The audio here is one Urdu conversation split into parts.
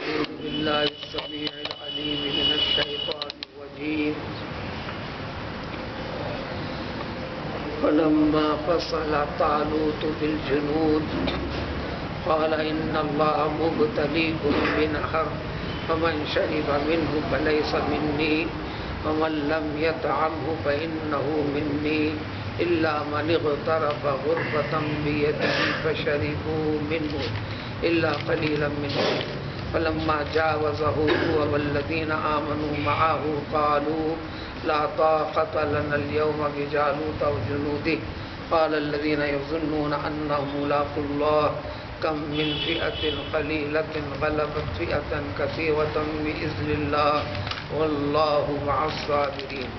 أعوذ بالله السميع العليم من الشيطان الرجيم فلما فصل طالوت بالجنود قال إن الله مبتليكم بنهر فمن شرب منه فليس مني ومن لم يطعمه فإنه مني إلا من اغترف غرفة بيده فشربوا منه إلا قليلا منهم فلما جاوزه هو والذين آمنوا معه قالوا لا طاقة لنا اليوم بجالوت وجنوده قال الذين يظنون أنهم ملاقو الله كم من فئة قليلة غلبت فئة كثيرة بإذن الله والله مع الصابرين.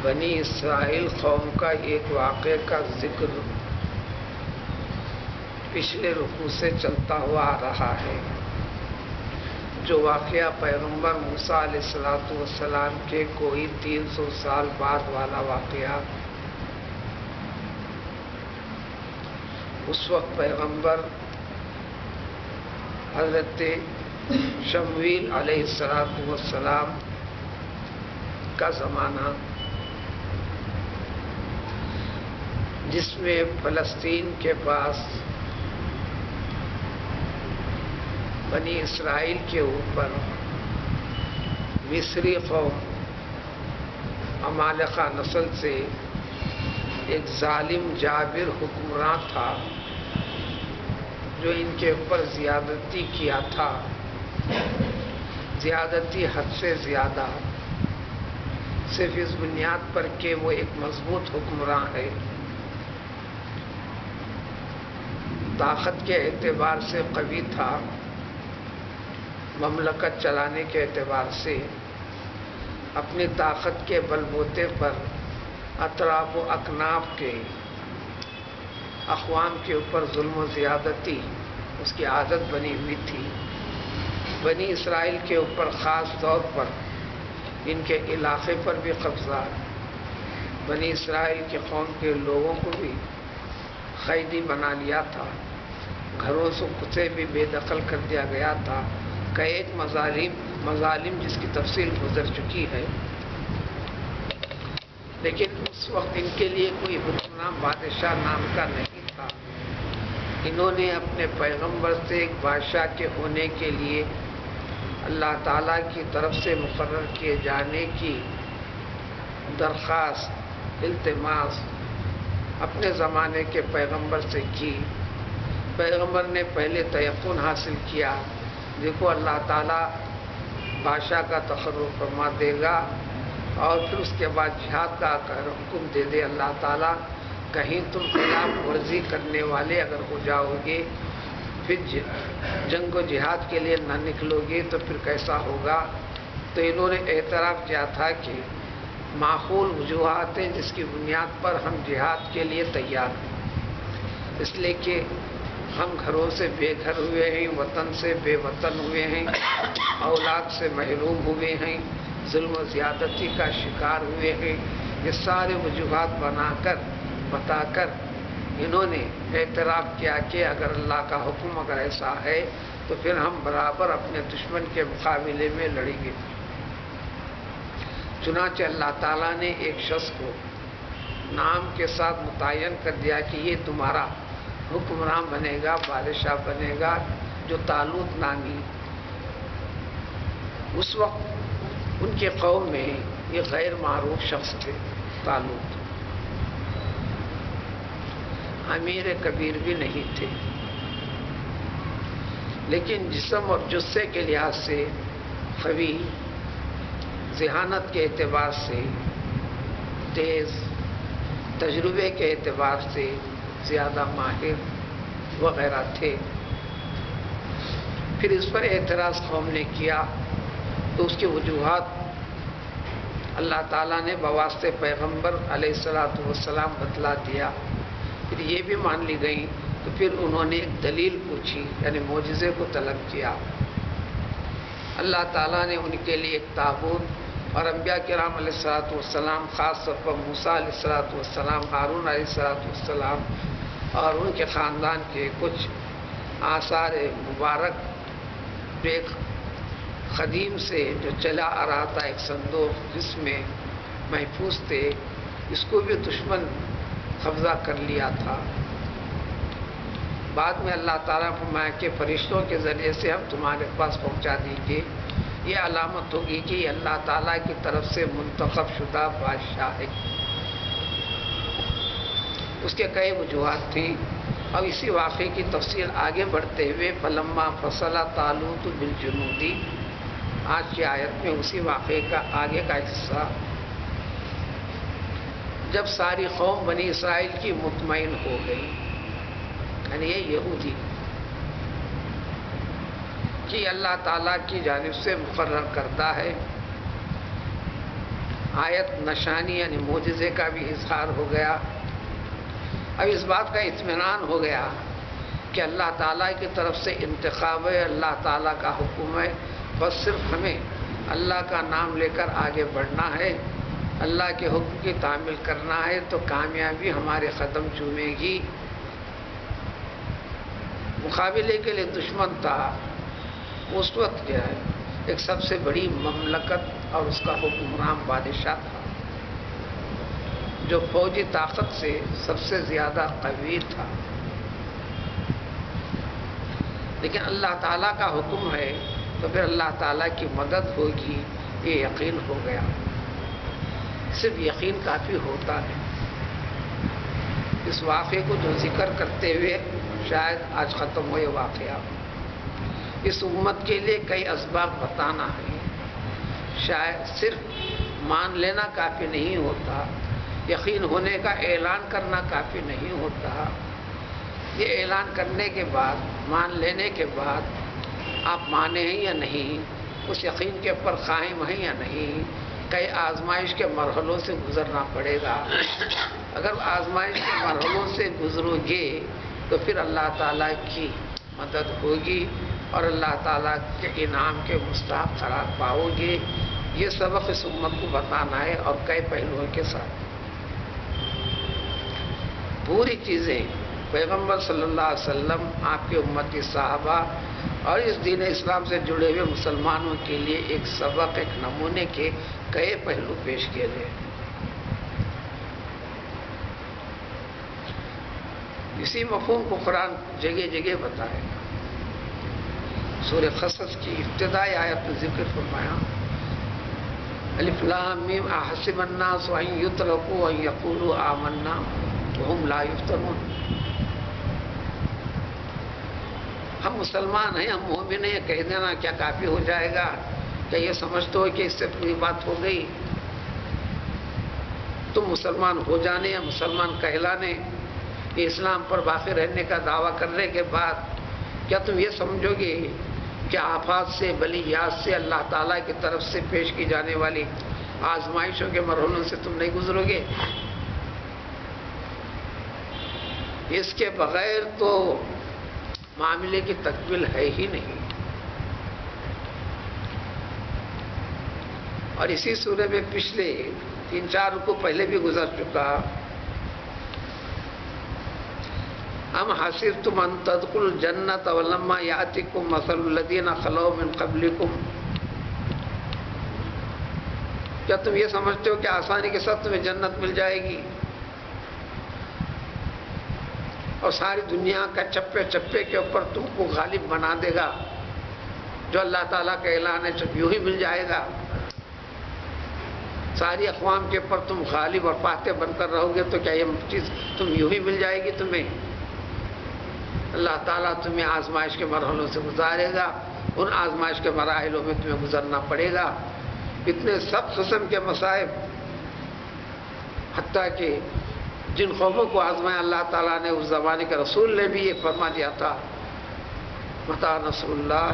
بنی اسرائیل قوم کا ایک واقعے کا ذکر پچھلے رکوع سے چلتا ہوا آ رہا ہے، جو واقعہ پیغمبر موسیٰ علیہ السلام کے کوئی 300 سال بعد والا واقعہ۔ اس وقت پیغمبر حضرت شمویل علیہ السلام کا زمانہ، جس میں فلسطین کے پاس بنی اسرائیل کے اوپر مصری قوم عمالقہ نسل سے ایک ظالم جابر حکمراں تھا، جو ان کے اوپر زیادتی کیا تھا، زیادتی حد سے زیادہ، صرف اس بنیاد پر کہ وہ ایک مضبوط حکمراں ہے، طاقت کے اعتبار سے قوی تھا، مملکت چلانے کے اعتبار سے اپنی طاقت کے بل بوتے پر اطراف و اکناف کے اقوام کے اوپر ظلم و زیادتی اس کی عادت بنی ہوئی تھی۔ بنی اسرائیل کے اوپر خاص طور پر ان کے علاقے پر بھی قبضہ، بنی اسرائیل کے قوم کے لوگوں کو بھی قیدی بنا لیا تھا، گھروں سے بھی بے دخل کر دیا گیا تھا، کئی ایک مظالم جس کی تفصیل گزر چکی ہے۔ لیکن اس وقت ان کے لیے کوئی حکمران بادشاہ نام کا نہیں تھا۔ انہوں نے اپنے پیغمبر سے ایک بادشاہ کے ہونے کے لیے اللہ تعالیٰ کی طرف سے مقرر کیے جانے کی درخواست، التماس اپنے زمانے کے پیغمبر سے کی۔ پیغمبر نے پہلے تیقن حاصل کیا، دیکھو اللہ تعالیٰ بادشاہ کا تقرر فرما دے گا، اور پھر اس کے بعد جہاد کا حکم دے دے اللہ تعالیٰ، کہیں تم خلاف ورزی کرنے والے اگر ہو جاؤ گے، پھر جنگ و جہاد کے لیے نہ نکلو گے تو پھر کیسا ہوگا۔ تو انہوں نے اعتراف کیا تھا کہ معقول وجوہات ہیں جس کی بنیاد پر ہم جہاد کے لیے تیار ہیں، اس لیے کہ ہم گھروں سے بے گھر ہوئے ہیں، وطن سے بے وطن ہوئے ہیں، اولاد سے محروم ہوئے ہیں، ظلم و زیادتی کا شکار ہوئے ہیں۔ یہ سارے وجوہات بتا کر انہوں نے اعتراف کیا کہ اگر اللہ کا حکم اگر ایسا ہے تو پھر ہم برابر اپنے دشمن کے مقابلے میں لڑیں گے۔ چنانچہ اللہ تعالیٰ نے ایک شخص کو نام کے ساتھ متعین کر دیا کہ یہ تمہارا حکمران بنے گا، بادشاہ بنے گا، جو طالوت نامی۔ اس وقت ان کے قوم میں یہ غیر معروف شخص تھے طالوت، امیر کبیر بھی نہیں تھے، لیکن جسم اور جثے کے لحاظ سے قوی، ذہانت کے اعتبار سے تیز، تجربے کے اعتبار سے زیادہ ماہر وغیرہ تھے۔ پھر اس پر اعتراض قوم نے کیا تو اس کی وجوہات اللہ تعالیٰ نے بواسطے پیغمبر علیہ السلام بتلا دیا۔ پھر یہ بھی مان لی گئی، تو پھر انہوں نے ایک دلیل پوچھی، یعنی معجزے کو طلب کیا۔ اللہ تعالیٰ نے ان کے لیے ایک تابوت اور انبیاء کرام علیہ الصلوۃ والسلام، خاص طور پر موسیٰ علیہ الصلوۃ والسلام، ہارون علیہ الصلوۃ والسلام اور ان کے خاندان کے کچھ آثار مبارک ایک قدیم سے جو چلا آ رہا تھا، ایک صندوق جس میں محفوظ تھے، اس کو بھی دشمن قبضہ کر لیا تھا۔ بعد میں اللہ تعالیٰ نے فرمایا کہ فرشتوں کے ذریعے سے ہم تمہارے پاس پہنچا دیں گے۔ یہ علامت ہوگی کہ یہ اللہ تعالیٰ کی طرف سے منتخب شدہ بادشاہ ہے۔ اس کے کئی وجوہات تھیں۔ اب اسی واقعے کی تفصیل آگے بڑھتے ہوئے فلما فصل طالوت بالجنود، آج کی آیت میں اسی واقعے کا آگے کا حصہ، جب ساری قوم بنی اسرائیل کی مطمئن ہو گئی، یعنی یہ یہودی کہ اللہ تعالیٰ کی جانب سے مقرر کردہ ہے، آیت نشانی یعنی معجزے کا بھی اظہار ہو گیا۔ اب اس بات کا اطمینان ہو گیا کہ اللہ تعالیٰ کی طرف سے انتخاب ہے، اللہ تعالیٰ کا حکم ہے، بس صرف ہمیں اللہ کا نام لے کر آگے بڑھنا ہے، اللہ کے حکم کی تعمیل کرنا ہے، تو کامیابی ہمارے قدم چومے گی۔ مقابلے کے لیے دشمن تھا اس وقت، جو ہے ایک سب سے بڑی مملکت اور اس کا حکمران بادشاہ تھا جو فوجی طاقت سے سب سے زیادہ قوی تھا، لیکن اللہ تعالیٰ کا حکم ہے تو پھر اللہ تعالیٰ کی مدد ہوگی، یہ یقین ہو گیا۔ صرف یقین کافی ہوتا ہے۔ اس واقعے کو جو ذکر کرتے ہوئے شاید آج ختم ہو یہ واقعہ، اس امت کے لیے کئی اسباب بتانا ہے۔ شاید صرف مان لینا کافی نہیں ہوتا، یقین ہونے کا اعلان کرنا کافی نہیں ہوتا۔ یہ اعلان کرنے کے بعد، مان لینے کے بعد آپ مانے ہیں یا نہیں، اس یقین کے اوپر قائم ہیں یا نہیں، کئی آزمائش کے مرحلوں سے گزرنا پڑے گا۔ اگر آزمائش کے مرحلوں سے گزرو گے تو پھر اللہ تعالیٰ کی مدد ہوگی اور اللہ تعالیٰ کے انعام کے مستحق قرار پاؤ گے۔ یہ سبق اس امت کو بتانا ہے اور کئی پہلوؤں کے ساتھ۔ پوری چیزیں پیغمبر صلی اللہ علیہ وسلم، آپ کے امتی صحابہ اور اس دین اسلام سے جڑے ہوئے مسلمانوں کے لیے ایک سبق، ایک نمونے کے کئی پہلو پیش کیے گئے۔ اسی مفہوم کو قرآن جگہ جگہ بتائے۔ سورہ قصص کی ابتدائی آیت میں ذکر فرمایا، الف لام میم احسب الناس ان یترکوا ان یقولوا آمنا وهم لا یفتنون۔ ہم مسلمان ہیں، ہم مومن ہیں، کہہ دینا کیا کافی ہو جائے گا؟ کیا یہ سمجھتے ہو کہ اس سے پوری بات ہو گئی؟ تم مسلمان ہو جانے یا مسلمان کہلانے، یہ اسلام پر باقی رہنے کا دعویٰ کرنے کے بعد کیا تم یہ سمجھو گے کہ آفات سے، بلیات سے، اللہ تعالیٰ کی طرف سے پیش کی جانے والی آزمائشوں کے مرحلوں سے تم نہیں گزرو گے؟ اس کے بغیر تو معاملے کی تکمیل ہے ہی نہیں۔ اور اسی سورہ میں پچھلے 3-4 رکوع پہلے بھی گزر چکا، ام حسبتم ان تدخلوا الجنة ولما یأتکم مثل الذین خلو من قبلکم، کیا تم یہ سمجھتے ہو کہ آسانی کے ساتھ تمہیں جنت مل جائے گی اور ساری دنیا کا چپے چپے کے اوپر تم کو غالب بنا دے گا؟ جو اللہ تعالیٰ کا اعلان ہے یوں ہی مل جائے گا۔ ساری اقوام کے اوپر تم غالب اور فاتح بن کر رہو گے تو کیا یہ چیز تم یوں ہی مل جائے گی تمہیں؟ اللہ تعالیٰ تمہیں آزمائش کے مرحلوں سے گزارے گا، ان آزمائش کے مراحلوں میں تمہیں گزرنا پڑے گا۔ اتنے سب قسم کے مصائب، حتیٰ کہ جن قوموں کو آزمایا اللہ تعالیٰ نے، اس زمانے کے رسول نے بھی یہ فرما دیا تھا، متی نصر اللہ،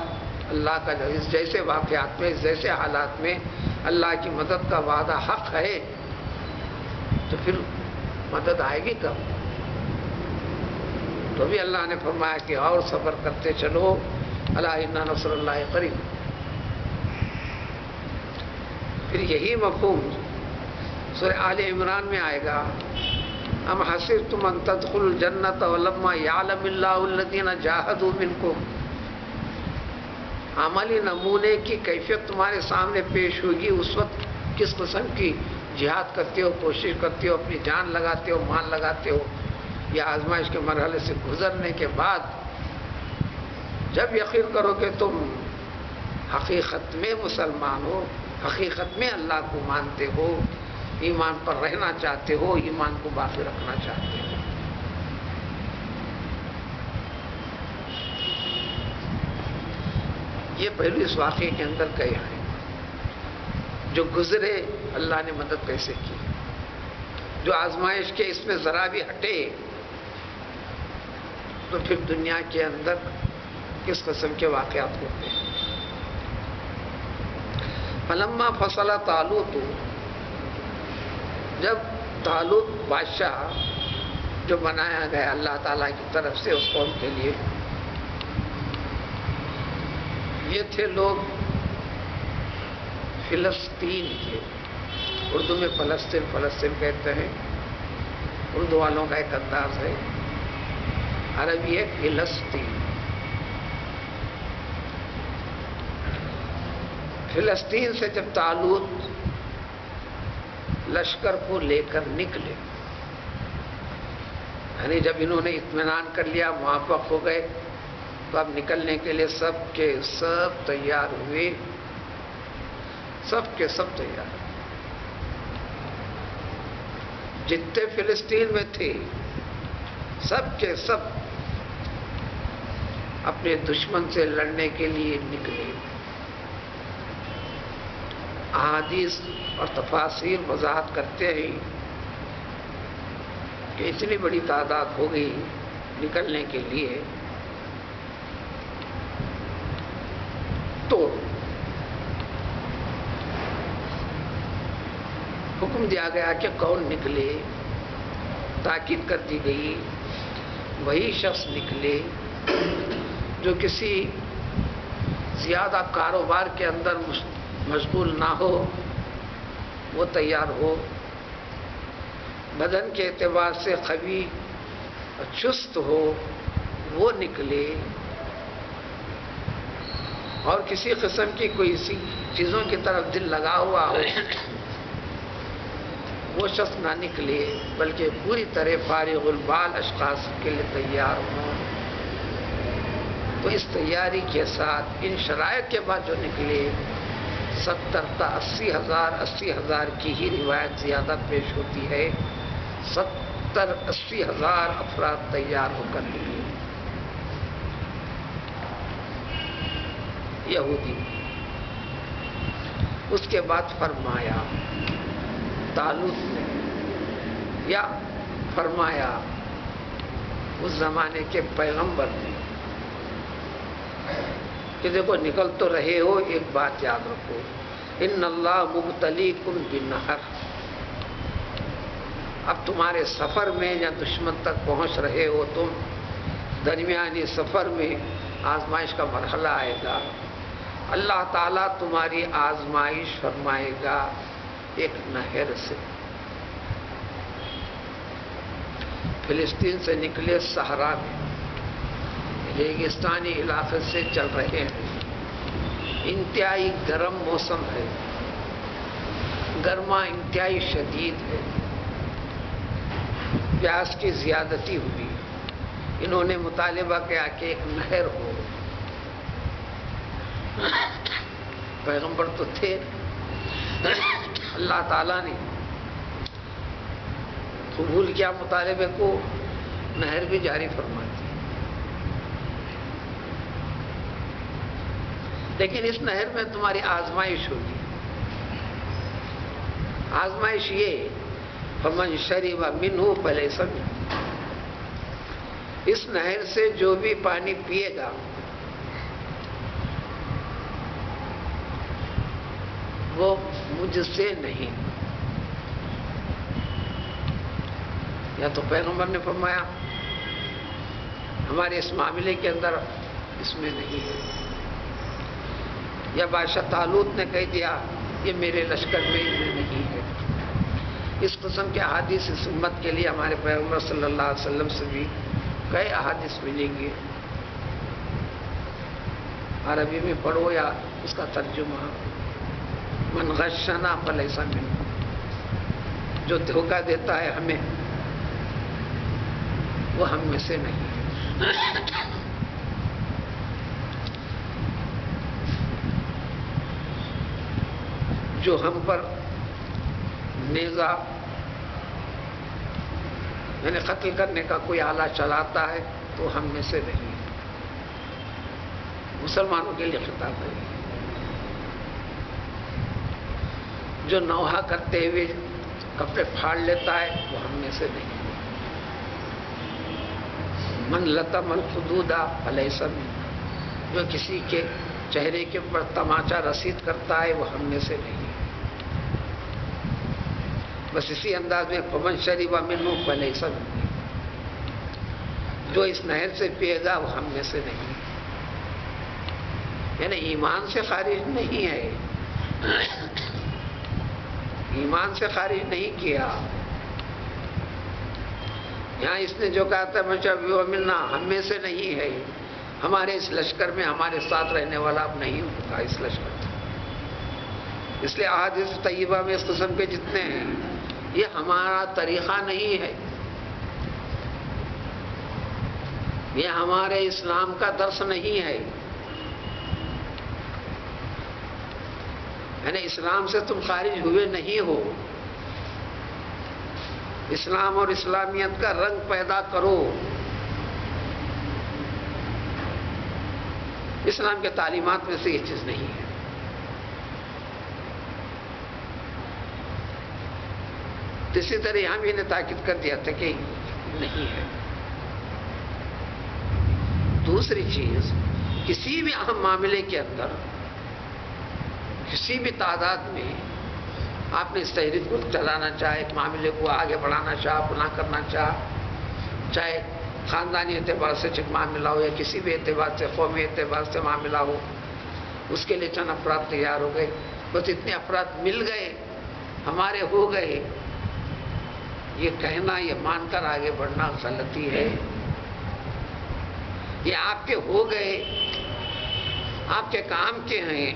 اللہ کا اس جیسے واقعات میں، اس جیسے حالات میں اللہ کی مدد کا وعدہ حق ہے تو پھر مدد آئے گی کب؟ تو بھی اللہ نے فرمایا کہ اور صبر کرتے چلو، الا ان نصر اللہ قریب۔ پھر یہی مفہوم سورہ آل عمران میں آئے گا، ام حسبتم ان تدخلوا الجنة ولما يعلم الله الذين جاهدوا منكم، عملی نمونے کی کیفیت تمہارے سامنے پیش ہوگی اس وقت کس قسم کی جہاد کرتے ہو، کوشش کرتے ہو، اپنی جان لگاتے ہو، مال لگاتے ہو، یا آزمائش کے مرحلے سے گزرنے کے بعد جب یقین کرو کہ تم حقیقت میں مسلمان ہو، حقیقت میں اللہ کو مانتے ہو، ایمان پر رہنا چاہتے ہو، ایمان کو باقی رکھنا چاہتے ہو۔ یہ پہلو اس واقعے کے اندر کہے ہیں، جو گزرے اللہ نے مدد کیسے کی، جو آزمائش کے اس میں ذرا بھی ہٹے تو پھر دنیا کے اندر کس قسم کے واقعات ہوتے ہیں۔ فلما فصل طالوت، جب طالوت بادشاہ جو بنایا گیا اللہ تعالیٰ کی طرف سے اس قوم کے لیے، یہ تھے لوگ فلسطین کے، اردو میں فلسطین کہتے ہیں، اردو والوں کا ایک انداز ہے، عربی ہے فلسطین۔ فلسطین سے جب طالوت لشکر کو لے کر نکلے، یعنی جب انہوں نے اطمینان کر لیا، موافق ہو گئے، تو اب نکلنے کے لیے سب کے سب تیار ہوئے، سب کے سب تیار، جتنے فلسطین میں تھے سب کے سب اپنے دشمن سے لڑنے کے لیے نکلے۔ احادیث اور تفاسیر وضاحت کرتے ہیں کہ اتنی بڑی تعداد ہو گئی نکلنے کے لیے، تو حکم دیا گیا کہ کون نکلے، تاکید کر دی گئی وہی شخص نکلے جو کسی زیادہ کاروبار کے اندر مشغول نہ ہو، وہ تیار ہو، بدن کے اعتبار سے قوی اور چست ہو، وہ نکلے، اور کسی قسم کی کوئی چیزوں کی طرف دل لگا ہوا ہو وہ شخص نہ نکلے، بلکہ پوری طرح فارغ البال اشخاص کے لیے تیار ہوں۔ تو اس تیاری کے ساتھ ان شرائط کے بعد جو نکلے، 70 تا 80,000 کی ہی روایت زیادہ پیش ہوتی ہے، 70,000-80,000 افراد تیار ہو کر نکلے یہودی۔ اس کے بعد فرمایا طالوت نے، یا فرمایا اس زمانے کے پیغمبر نے کہ دیکھو نکل تو رہے ہو، ایک بات یاد رکھو، ان اللہ مبتلیکم بنہر، اب تمہارے سفر میں یا دشمن تک پہنچ رہے ہو تم، درمیانی سفر میں آزمائش کا مرحلہ آئے گا، اللہ تعالیٰ تمہاری آزمائش فرمائے گا ایک نہر سے۔ فلسطین سے نکلے صحرا میں، ریگستانی علاقے سے چل رہے ہیں، انتہائی گرم موسم ہے، گرما انتہائی شدید ہے، پیاس کی زیادتی ہوئی، انہوں نے مطالبہ کیا کہ ایک نہر ہو۔ پیغمبر تو تھے، اللہ تعالیٰ نے قبول کیا مطالبے کو، نہر بھی جاری فرما دی۔ لیکن اس نہر میں تمہاری آزمائش ہوگی، آزمائش یہ فمن شرب منہ فلیس منی، اس نہر سے جو بھی پانی پیے گا وہ مجھ سے نہیں۔ یا تو پیغمبر نے فرمایا ہمارے اس معاملے کے اندر اس میں نہیں ہے، یا بادشاہ طالوت نے کہہ دیا یہ میرے لشکر میں نہیں ہے۔ اس قسم کے احادیث اس امت کے لیے ہمارے پیغمبر صلی اللہ علیہ وسلم سے بھی کئی احادیث ملیں گے، عربی میں پڑھو یا اس کا ترجمہ، من غشنا فلیس منا، جو دھوکہ دیتا ہے ہمیں وہ ہم میں سے نہیں ہے۔ جو ہم پر نیزہ یعنی قتل کرنے کا کوئی آلہ چلاتا ہے تو ہم میں سے نہیں ہے۔ مسلمانوں کے لیے خطاب ہے۔ جو نوحہ کرتے ہوئے کپڑے پھاڑ لیتا ہے وہ ہم میں سے نہیں ہے۔ من لطم الخدود فلیس منا، جو کسی کے چہرے کے اوپر تماچا رسید کرتا ہے وہ ہم میں سے نہیں ہے۔ بس اسی انداز میں فمن شرب منہ فلیس منی، جو اس نہر سے پیے گا وہ ہم میں سے نہیں ہے۔ یعنی ایمان سے خارج نہیں ہے، ایمان سے خارج نہیں کیا۔ یہاں اس نے جو کہا تھا من شرب منا، ہم میں سے نہیں ہے، ہمارے اس لشکر میں ہمارے ساتھ رہنے والا اب نہیں ہوگا اس لشکر میں۔ اس لیے احادیث طیبہ میں اس قسم کے جتنے ہیں یہ ہمارا طریقہ نہیں ہے، یہ ہمارے اسلام کا درس نہیں ہے۔ یعنی اسلام سے تم خارج ہوئے نہیں ہو، اسلام اور اسلامیت کا رنگ پیدا کرو۔ اسلام کے تعلیمات میں سے یہ چیز نہیں ہے۔ اسی طرح یہاں بھی انہیں تاکید کر دیا تھا کہ نہیں ہے۔ دوسری چیز، کسی بھی اہم معاملے کے اندر کسی بھی تعداد میں آپ نے اس تحریک کو چلانا چاہے، ایک معاملے کو آگے بڑھانا چاہے، پناہ کرنا چاہے خاندانی اعتبار سے معاملہ ہو یا کسی بھی اعتبار سے، قومی اعتبار سے معاملہ ہو، اس کے لیے چند افراد تیار ہو گئے، بس اتنے افراد مل گئے، ہمارے ہو گئے، یہ کہنا، یہ مان کر آگے بڑھنا غلطی ہے۔ یہ آپ کے ہو گئے، آپ کے کام کے ہیں،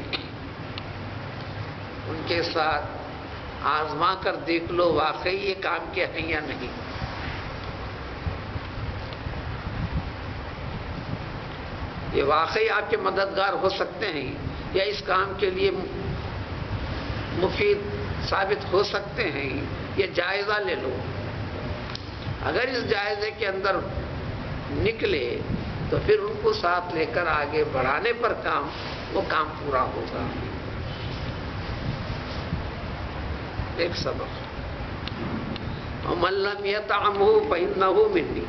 ان کے ساتھ آزما کر دیکھ لو واقعی یہ کام کے ہیں یا نہیں۔ یہ واقعی آپ کے مددگار ہو سکتے ہیں یا اس کام کے لیے مفید ثابت ہو سکتے ہیں، یہ جائزہ لے لو۔ اگر اس جائزے کے اندر نکلے تو پھر ان کو ساتھ لے کر آگے بڑھانے پر وہ کام پورا ہوگا۔ ایک سبق، وَمَن لَّمْ يَطْعَمْهُ فَإِنَّهُ مِنِّي،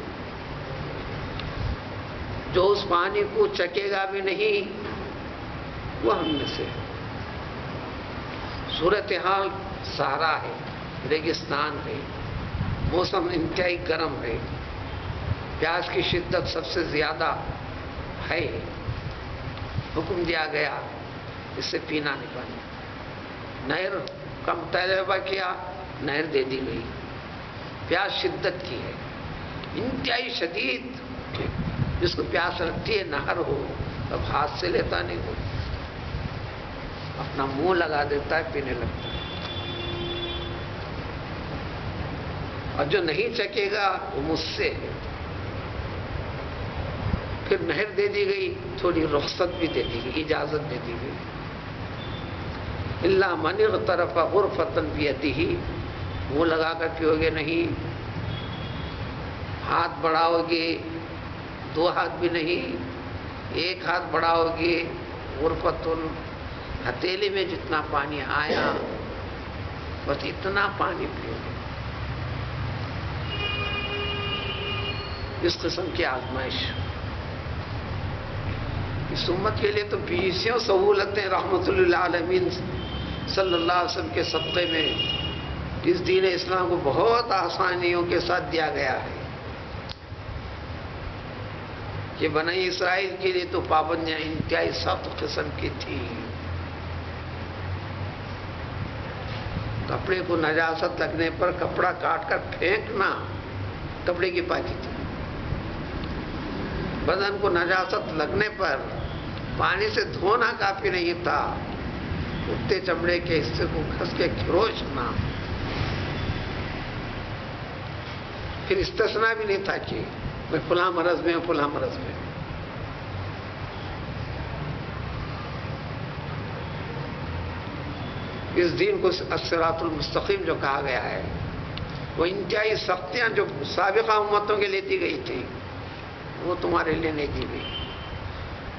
جو اس پانی کو چکے گا بھی نہیں وہ ہم میں سے ہے۔ صورتحال صحرا ہے، ریگستان ہے، موسم انتہائی گرم ہے، پیاس کی شدت سب سے زیادہ ہے، حکم دیا گیا اس سے پینا نہیں پانی۔ نہر کا مطالبہ کیا، نہر دے دی گئی۔ پیاس شدت کی ہے، انتہائی شدید، جس کو پیاس لگتی ہے نہر ہو اب ہاتھ سے لیتا نہیں ہو، اپنا منہ لگا دیتا ہے، پینے لگتا ہے۔ اور جو نہیں چکے گا وہ مجھ سے ہے۔ پھر نہر دے دی گئی، تھوڑی رخصت بھی دے دی گئی، اجازت دے دی گئی۔ الا من اغترف غرفۃ بیدہ، منہ لگا کر پیو گے نہیں، ہاتھ بڑھاؤ گے، 2 ہاتھ بھی نہیں، 1 ہاتھ بڑھاؤ گے، غرفۃ، ہتھیلی میں جتنا پانی آیا بس اتنا پانی پیو گے۔ اس قسم کی آزمائش اس امت کے لیے تو بیسوں سہولتیں رحمت للعالمین صلی اللہ علیہ وسلم کے صدقے میں اس دین اسلام کو بہت آسانیوں کے ساتھ دیا گیا ہے۔ کہ بنی اسرائیل کے لیے تو پابندیاں انتہائی سخت قسم کی تھی، کپڑے کو نجاست لگنے پر کپڑا کاٹ کر پھینکنا کپڑے کی پاکی تھی. بدن کو نجاست لگنے پر پانی سے دھونا کافی نہیں تھا، اٹھتے چمڑے کے حصے کو گھس کے کھروچنا. پھر استثناء بھی نہیں تھا کہ میں فلاں مرض میں ہوں، فلاں مرض میں. اس دین کو الصراط المستقیم جو کہا گیا ہے، وہ انتہائی سختیاں جو سابقہ امتوں کے لیے دی گئی تھی وہ تمہارے لیے نہیں دی گئی،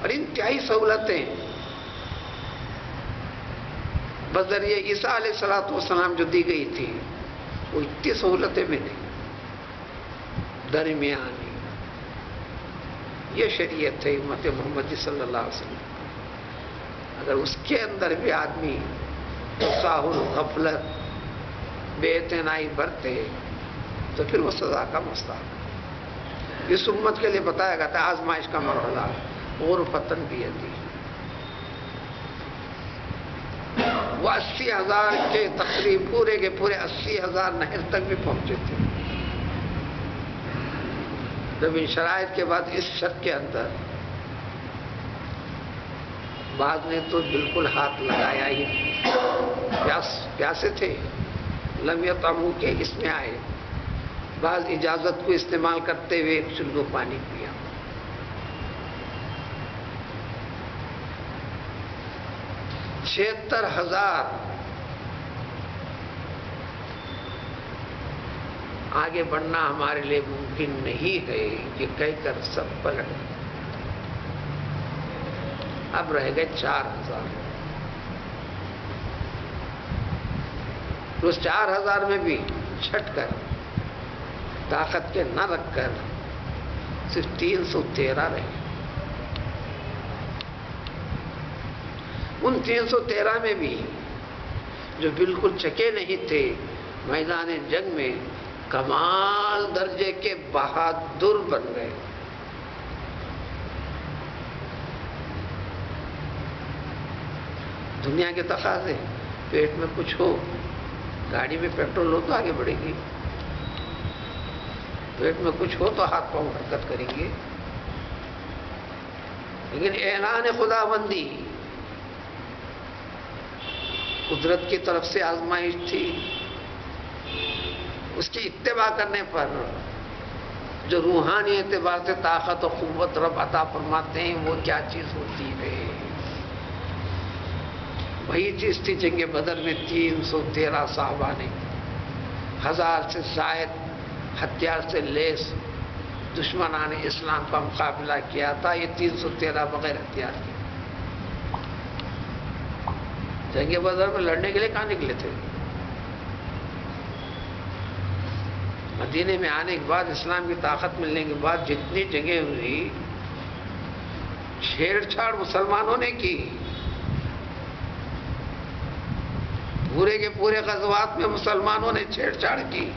اور انتہائی سہولتیں بذریعہ عیسیٰ علیہ السلام جو دی گئی تھی وہ اتنی سہولتیں بھی نہیں، درمیانی. یہ شریعت ہے امت محمدی صلی اللہ علیہ وسلم. اگر اس کے اندر بھی آدمی تساہل، غفلت، بے اعتنائی برتے تو پھر وہ سزا کا مستحق. اس امت کے لیے بتایا گیا تھا آزمائش کا مرحلہ اور فتن بھی ہے. وہ 80,000 کے تقریب پورے کے پورے 80,000 نہر تک بھی پہنچے تھے. جب ان شرائط کے بعد اس شک کے اندر بعض نے تو بالکل ہاتھ لگایا ہی نہیں، پیاسے تھے، لم یطعموا کے اس میں آئے، بعض اجازت کو استعمال کرتے ہوئے ایک چلو پانی پیا. چھہتر ہزار آگے بڑھنا ہمارے لیے ممکن نہیں ہے، یہ کہہ کر سب پلٹ گئے. اب رہ گئے 4,000. اس 4,000 میں بھی چھٹ کر طاقت کے نہ رکھ کر صرف 313 رہے. ان 313 میں بھی جو بالکل چکے نہیں تھے میدان جنگ میں کمال درجے کے بہادر بن گئے. دنیا کے تقاضے، پیٹ میں کچھ ہو، گاڑی میں پیٹرول ہو تو آگے بڑھے گی، پیٹ میں کچھ ہو تو ہاتھ پاؤں حرکت کریں گے. لیکن اعلان خدا بندی قدرت کی طرف سے آزمائش تھی. اس کی اتباع کرنے پر جو روحانی اعتبار سے طاقت و قوت رب عطا فرماتے ہیں وہ کیا چیز ہوتی ہے. وہی چیز تھی جنگ بدر میں 313 صحابہ نے 1000 سے زائد ہتھیار سے لیس دشمنان اسلام کا مقابلہ کیا تھا. یہ 313 بغیر ہتھیار کے جنگ بدر میں لڑنے کے لیے کہاں نکلے تھے. مدینے میں آنے کے بعد، اسلام کی طاقت ملنے کے بعد جتنی جنگیں ہوئی، چھیڑ چھاڑ مسلمانوں نے کی. پورے کے پورے غزوات میں مسلمانوں نے چھیڑ چھاڑ کی.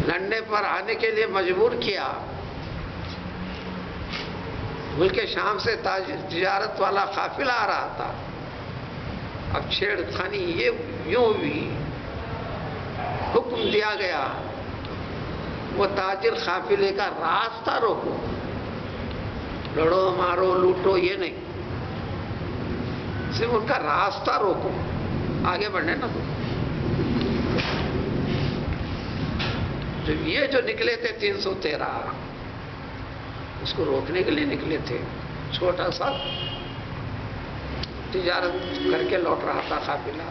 لڑنے پر آنے کے لیے مجبور کیا. ملک شام سے تجارت والا قافلہ آ رہا تھا. اب چھیڑ خانی یہ یوں بھی حکم دیا گیا وہ تاجر قافلے کا راستہ روکو، لڑو مارو لوٹو یہ نہیں، صرف ان کا راستہ روکو، آگے بڑھنے نہ دو. جب یہ جو نکلے تھے 313 اس کو روکنے کے لیے نکلے تھے. چھوٹا سا تجارت کر کے لوٹ رہا تھا قافلہ.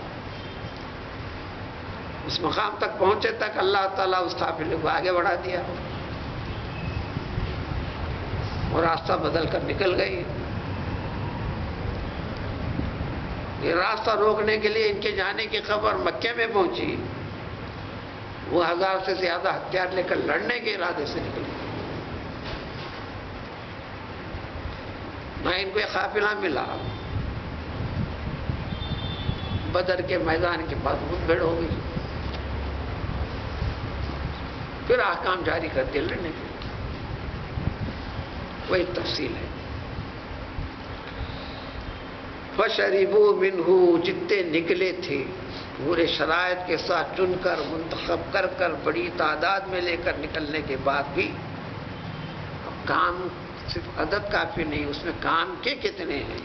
اس مقام تک پہنچے تک اللہ تعالیٰ اس قافلے کو آگے بڑھا دیا اور راستہ بدل کر نکل گئی. یہ راستہ روکنے کے لیے ان کے جانے کی خبر مکے میں پہنچی. وہ 1000 سے زیادہ ہتھیار لے کر لڑنے کے ارادے سے نکلے. نہ ان کو یہ قافلہ ملا. بدر کے میدان کے بعد بہت بھیڑ ہو گئی. پھر احکام جاری کر دیے لڑنے کے. وہی تفصیل ہے. فشربوا منہ، جتنے نکلے تھے پورے شرائط کے ساتھ چن کر منتخب کر کر بڑی تعداد میں لے کر نکلنے کے بعد بھی اب کام صرف عدد کافی نہیں، اس میں کام کے کتنے ہیں،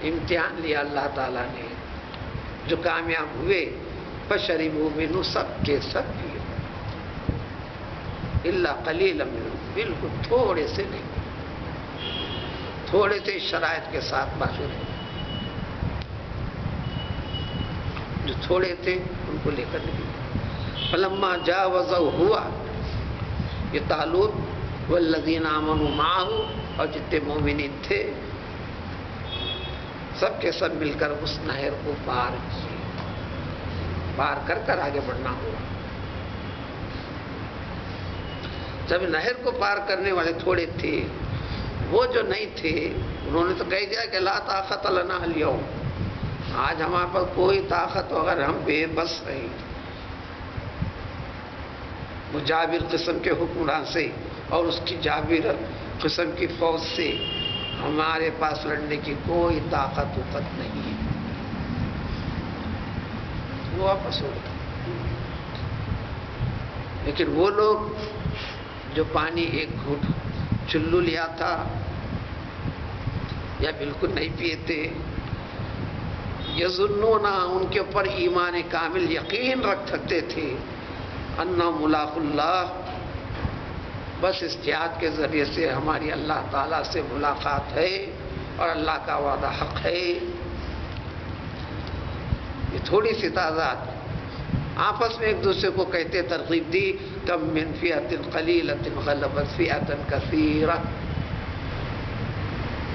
امتحان لیا اللہ تعالیٰ نے۔ جو کامیاب ہوئے فشربوا منہ، سب کے سب پیے، الا قلیلا منہم، بالکل تھوڑے سے نہیں، تھوڑے سے شرائط کے ساتھ باقی رہے، جو تھوڑے تھے ان کو لے کر نکلے۔ فلما جاوزہ، ہوا یہ طالوت والذین آمنوا معہ، اور جتنے مومنین تھے سب کے سب مل کر اس نہر کو پار کیے، پار کر کر آگے بڑھنا ہوا۔ جب نہر کو پار کرنے والے تھوڑے تھے، وہ جو نہیں تھے انہوں نے تو کہہ دیا کہ لا طاقت لنا اليوم، آج ہمارے پاس کوئی طاقت اگر ہم بے بس رہے۔ وہ جابر قسم کے حکمران سے اور اس کی جابر قسم کی فوج سے ہمارے پاس لڑنے کی کوئی طاقت وقت نہیں ہے، وہ واپس ہو گئے۔ لیکن وہ لوگ جو پانی ایک گھونٹ چلو لیا تھا یا بالکل نہیں پیے تھے، یظنون، ان کے اوپر ایمان کامل یقین رکھ سکتے تھے، انہم ملاق اللہ، بس اس جہاد کے ذریعے سے ہماری اللہ تعالیٰ سے ملاقات ہے اور اللہ کا وعدہ حق ہے۔ یہ تھوڑی سی تعداد آپس میں ایک دوسرے کو کہتے ترغیب دی، کم من فئۃ قلیلۃ غلبت فئۃ کثیرۃ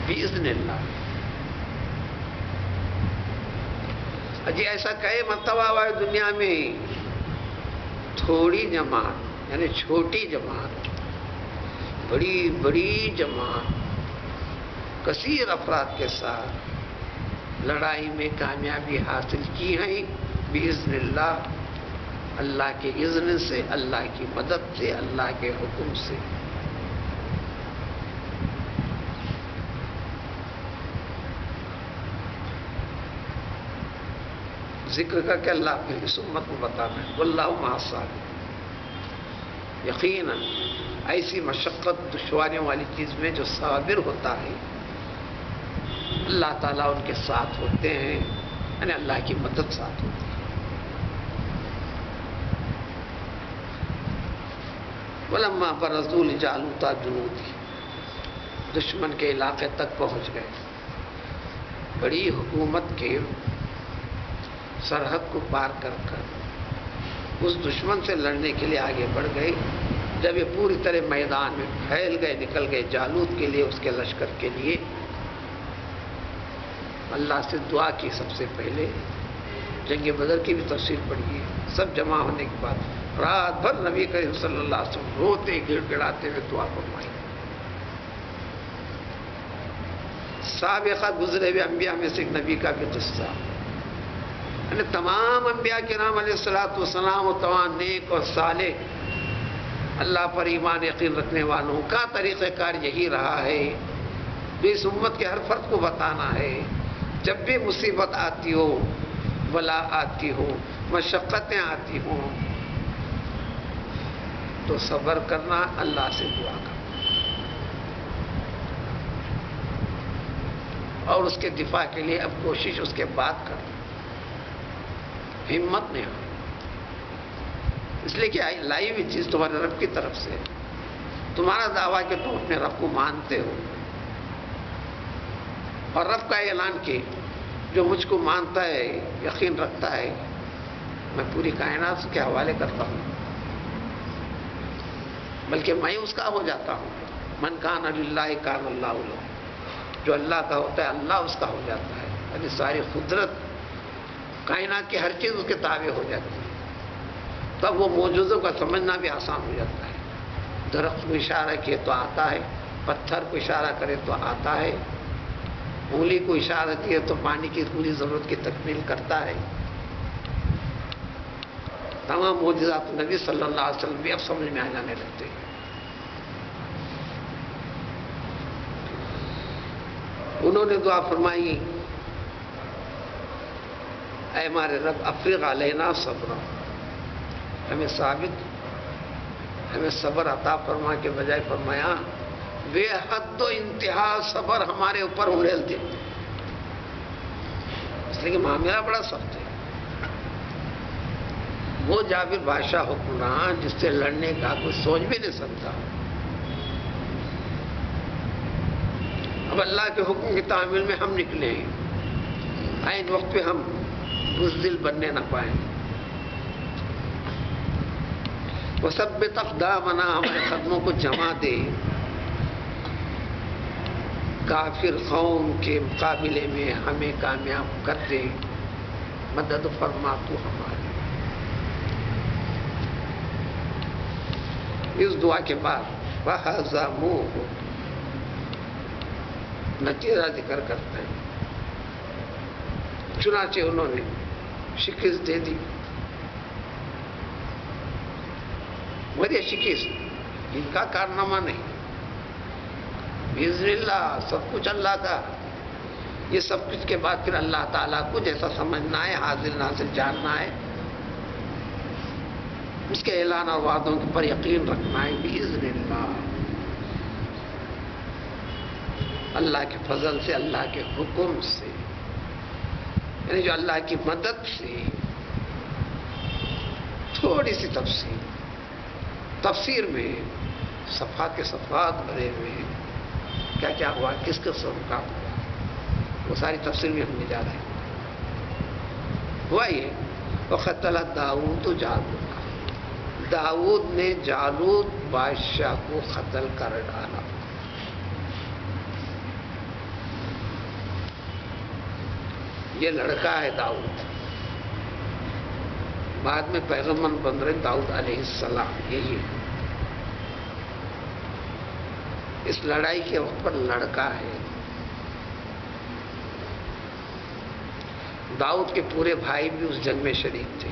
باذن اللہ۔ جی ایسا کئی مرتبہ ہوا ہے دنیا میں، تھوڑی جماعت یعنی چھوٹی جماعت، بڑی بڑی جماعت کثیر افراد کے ساتھ لڑائی میں کامیابی حاصل کی ہیں باذن اللہ، اللہ کے اذن سے، اللہ کی مدد سے، اللہ کے حکم سے۔ ذکر کر کے اللہ پھر اس امت کو بتانا ہے واللہ مع الصابرین۔ یقیناً ایسی مشقت دشواریوں والی چیز میں جو صابر ہوتا ہے اللہ تعالیٰ ان کے ساتھ ہوتے ہیں، یعنی اللہ کی مدد ساتھ ہوتی ہے۔ ولما برزوا لجالوت جنودہ، دشمن کے علاقے تک پہنچ گئے، بڑی حکومت کے سرحد کو پار کر کر اس دشمن سے لڑنے کے لیے آگے بڑھ گئے۔ جب یہ پوری طرح میدان میں پھیل گئے، نکل گئے جالوت کے لیے، اس کے لشکر کے لیے، اللہ سے دعا کی سب سے پہلے۔ جنگ بدر کی بھی تفصیل پڑھی ہے۔ سب جمع ہونے کے بعد رات بھر نبی کریم صلی اللہ علیہ وسلم روتے گڑ گڑاتے ہوئے دعا فرمائی۔ سابقہ گزرے ہوئے انبیاء میں سے ایک نبی کا بھی قصہ، یعنی تمام انبیاء کرام علیہ الصلوۃ والسلام و تمام نیک اور صالح اللہ پر ایمان یقین رکھنے والوں کا طریقہ کار یہی رہا ہے جو اس امت کے ہر فرد کو بتانا ہے۔ جب بھی مصیبت آتی ہو، بلا آتی ہو، مشقتیں آتی ہوں، تو صبر کرنا، اللہ سے دعا کرنا اور اس کے دفاع کے لیے اب کوشش اس کے بعد کرنا، ہمت نہیں ہو، اس لیے کہ لائی ہوئی چیز تمہارے رب کی طرف سے، تمہارا دعویٰ کہ تم اپنے رب کو مانتے ہو، اور رب کا اعلان کہ جو مجھ کو مانتا ہے، یقین رکھتا ہے، میں پوری کائنات کے حوالے کرتا ہوں، بلکہ میں اس کا ہو جاتا ہوں۔ من کان للہ کان اللہ لہ، جو اللہ کا ہوتا ہے اللہ اس کا ہو جاتا ہے، یعنی ساری قدرت کائنات کی ہر چیز اس کے تابع ہو جاتی ہے، تب وہ معجزوں کا سمجھنا بھی آسان ہو جاتا ہے۔ درخت کو اشارہ کیے تو آتا ہے، پتھر کو اشارہ کرے تو آتا ہے، انگلی کو اشارہ کیے تو پانی کی پوری ضرورت کی تکمیل کرتا ہے۔ تمام معجزات نبی صلی اللہ علیہ وسلم بھی اب سمجھ میں آ جانے لگتے ہیں۔ انہوں نے دعا فرمائی اے ہمارے رب افرغ علینا صبر، ہمیں صبر عطا فرما کے بجائے فرمایا بے حد و انتہا صبر ہمارے اوپر انگریز دے، اس لیے کہ معاملہ بڑا سخت ہے۔ وہ جابر بادشاہ حکمران جس سے لڑنے کا کوئی سوچ بھی نہیں سکتا، اب اللہ کے حکم کی تعمیل میں ہم نکلے ہیں، عین وقت پہ ہم بزدل بننے نہ پائیں۔ وثبت اقدامنا، ہمارے قدموں کو جما دے کافر قوم کے مقابلے میں، ہمیں کامیاب کر دے، مدد فرما تو ہماری۔ اس دعا کے بعد وَهَزَمُوهُ نتیجہ ذکر کرتے ہیں، چنانچہ انہوں نے شکست دے دی۔ وہی شکست ان کا کارنامہ نہیں، بِإِذْنِ اللہ، سب کچھ اللہ کا۔ یہ سب کچھ کے بعد پھر اللہ تعالیٰ کو جیسا سمجھنا ہے، حاصل ناصل جاننا ہے، اس کے اعلان اور وعدوں پر یقین رکھنا ہے، بِإِذْنِ اللہ، اللہ کے فضل سے، اللہ کے حکم سے، یعنی جو اللہ کی مدد سے۔ تھوڑی سی تفسیر میں صفحات کے صفحات بھرے ہوئے ہیں، کیا کیا ہوا، کس قسم کا ہوا، وہ ساری تفسیر میں ہم نہیں جا رہے ہیں۔ ہوا یہ وَقَتَلَ داؤد جالوت، داؤد نے جالوت بادشاہ کو قتل کر ڈالا۔ یہ لڑکا ہے داؤد، بعد میں پیغمبر بن رہے داؤد علیہ السلام، یہی ہے۔ اس لڑائی کے وقت پر لڑکا ہے۔ داؤد کے پورے بھائی بھی اس جنگ میں شریک تھے،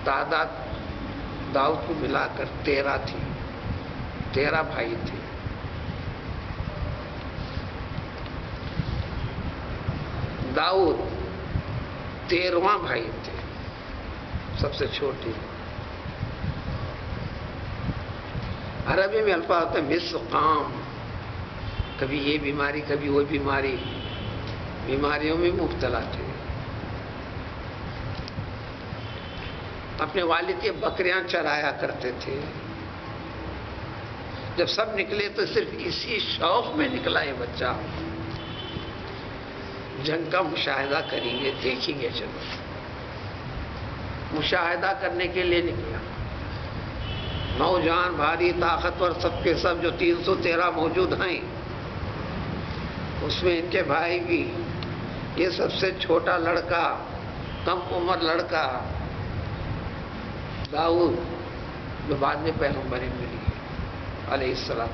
تعداد داؤد کو ملا کر 13 تھی، 13 بھائی تھے۔ داؤد 13واں بھائی تھے، سب سے چھوٹی۔ عربی میں الفاظ ہوتا ہے مسقام، کبھی یہ بیماری کبھی وہ بیماری، بیماریوں میں مبتلا تھے۔ اپنے والد کے بکریاں چرایا کرتے تھے۔ جب سب نکلے تو صرف اسی شوق میں نکلا یہ بچہ، جنگ کا مشاہدہ کریں گے، دیکھیں گے، چلو مشاہدہ کرنے کے لیے نکلا۔ نوجوان بھاری طاقتور سب کے سب جو 313 موجود ہیں، اس میں ان کے بھائی بھی، یہ سب سے چھوٹا لڑکا، کم عمر لڑکا داؤد، جو بعد میں پیغمبری ملی علیہ السلام۔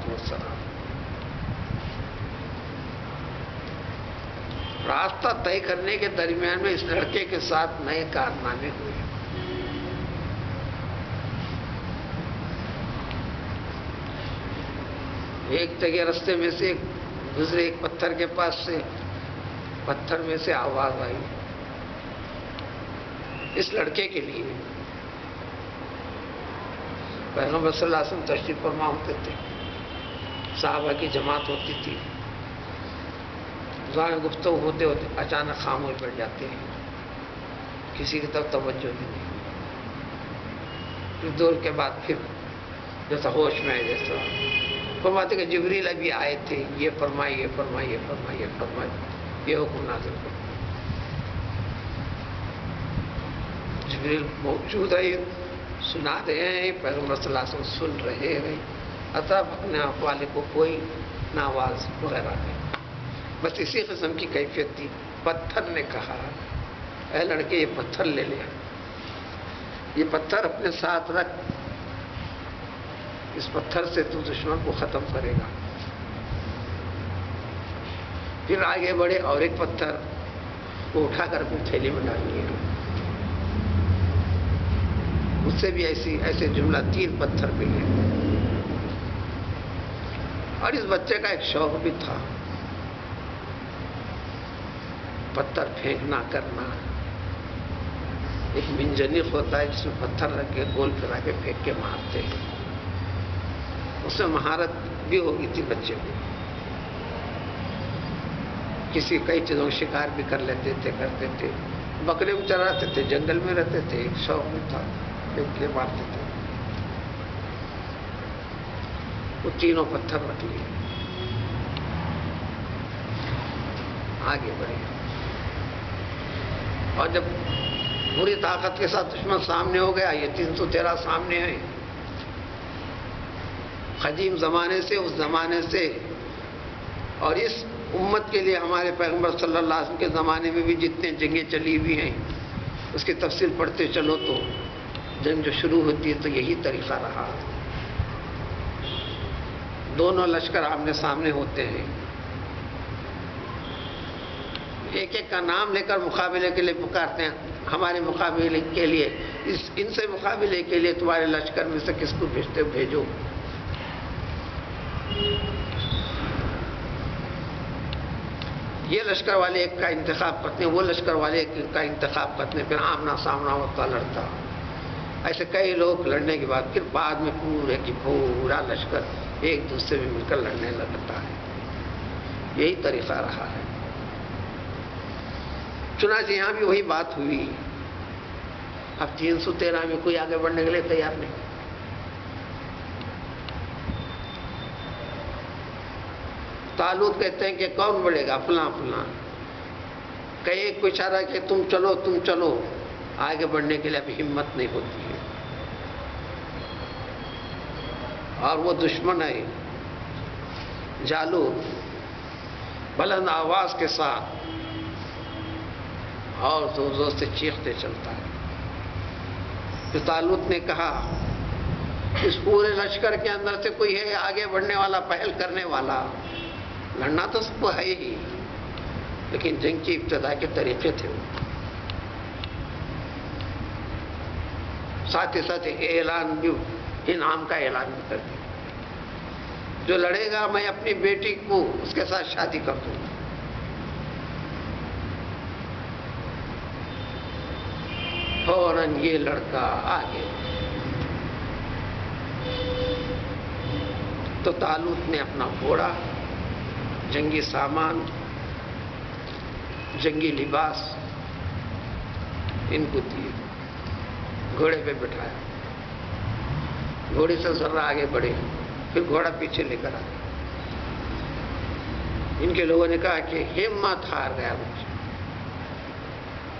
راستہ طے کرنے کے درمیان میں اس لڑکے کے ساتھ نئے کارنامے ہوئے۔ ایک جگہ رستے میں سے گزرے، ایک پتھر کے پاس سے، پتھر میں سے آواز آئی اس لڑکے کے لیے۔ پیغمبر صلی اللہ علیہ وسلم تشریف فرما ہوتے تھے، صحابہ کی جماعت ہوتی تھی، گفتگو ہوتے ہوتے اچانک خاموش بیٹھ جاتے ہیں، کسی کی طرف توجہ بھی نہیں۔ کچھ دور کے بعد پھر جیسا ہوش میں آئے، جیسا فرماتے کہ جبریل ابھی آئے تھے، یہ فرمائے، یہ فرمائے، یہ فرمائے، یہ فرمائے، یہ حکم نازل ہو۔ جبریل موجود ہے، سنا رہے ہیں، پیغمبر صلی اللہ علیہ وسلم سن رہے ہیں، اطراف اپنے آپ والے کو کوئی نہ آواز وغیرہ نہیں، بس اسی قسم کی کیفیت تھی۔ پتھر نے کہا اے لڑکے یہ پتھر لے لے، یہ پتھر اپنے ساتھ رکھ، اس پتھر سے تو دشمن کو ختم کرے گا۔ پھر آگے بڑھے اور ایک پتھر کو اٹھا کر اپنی تھیلی میں ڈال دیا، اس سے بھی ایسے جملہ 3 پتھر ملے۔ اور اس بچے کا ایک شوق بھی تھا، پتھر پھینکنا کرنا، ایک منجنیق ہوتا ہے جس میں پتھر رکھ کے گول پھرا کے پھینک کے مارتے ہیں. اس میں مہارت بھی ہوگی تھی بچے کو. کسی کئی چیزوں کا شکار بھی کر لیتے تھے، کرتے تھے. بکرے بھی چراتے تھے، جنگل میں رہتے تھے. ایک شوق بھی تھا، پھینک کے مارتے تھے. وہ تینوں پتھر رکھ لیے، آگے بڑھے. اور جب پوری طاقت کے ساتھ دشمن سامنے ہو گیا، یہ 313 سامنے ہیں. قدیم زمانے سے، اس زمانے سے، اور اس امت کے لیے ہمارے پیغمبر صلی اللہ علیہ وسلم کے زمانے میں بھی جتنے جنگیں چلی ہوئی ہیں اس کی تفصیل پڑھتے چلو تو جنگ جو شروع ہوتی ہے تو یہی طریقہ رہا. دونوں لشکر آمنے سامنے ہوتے ہیں، ایک ایک کا نام لے کر مقابلے کے لیے پکارتے ہیں. ہمارے مقابلے کے لیے، ان سے مقابلے کے لیے تمہارے لشکر میں سے کس کو بھیجتے ہو، بھیجو. یہ لشکر والے ایک کا انتخاب کرتے ہیں، وہ لشکر والے ایک کا انتخاب کرتے ہیں، پھر آمنا سامنا ہوتا لڑتا. ایسے کئی لوگ لڑنے کے بعد پھر بعد میں پورے کی پورا لشکر ایک دوسرے میں مل کر لڑنے لگتا ہے. یہی طریقہ رہا ہے. چنانچہ یہاں بھی وہی بات ہوئی. اب 313 میں کوئی آگے بڑھنے کے لیے تیار نہیں. طالوت کہتے ہیں کہ کون بڑھے گا، فلاں فلاں. کئی کو اشارہ کہ تم چلو تم چلو. آگے بڑھنے کے لیے ابھی ہمت نہیں ہوتی ہے. اور وہ دشمن ہے جالوت، بلند آواز کے ساتھ اور زور زور سے چیختے چلتا ہے. تو طالوت نے کہا اس پورے لشکر کے اندر سے کوئی ہے آگے بڑھنے والا، پہل کرنے والا. لڑنا تو سب کو ہے ہی، لیکن جنگ کی ابتدا کے طریقے تھے وہ. ساتھ ہی ساتھ اعلان بھی، انعام کا اعلان بھی کر دیا. جو لڑے گا میں اپنی بیٹی کو اس کے ساتھ شادی کر دوں گا. فوراً یہ لڑکا آگے. تو طالوت نے اپنا گھوڑا، جنگی سامان، جنگی لباس ان کو دیے، گھوڑے پہ بٹھایا. گھوڑے سے ذرا آگے بڑھے، پھر گھوڑا پیچھے لے کر آیا. ان کے لوگوں نے کہا کہ ہمت ہار گیا مجھے.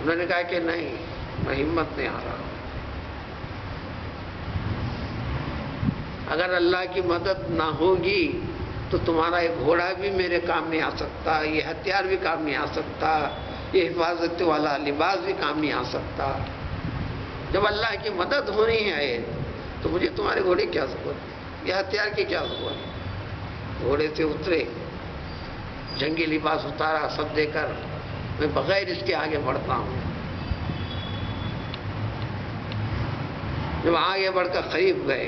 انہوں نے کہا کہ نہیں، میں ہمت نہیں ہارا. اگر اللہ کی مدد نہ ہوگی تو تمہارا یہ گھوڑا بھی میرے کام نہیں آ سکتا، یہ ہتھیار بھی کام نہیں آ سکتا، یہ حفاظت والا لباس بھی کام نہیں آ سکتا. جب اللہ کی مدد ہونی ہے تو مجھے تمہارے گھوڑے کی کیا ضرورت، یہ ہتھیار کی کیا ضرورت. گھوڑے سے اترے، جنگی لباس اتارا، سب دے کر میں بغیر اس کے آگے بڑھتا ہوں. جب آگے بڑھ کر قریب گئے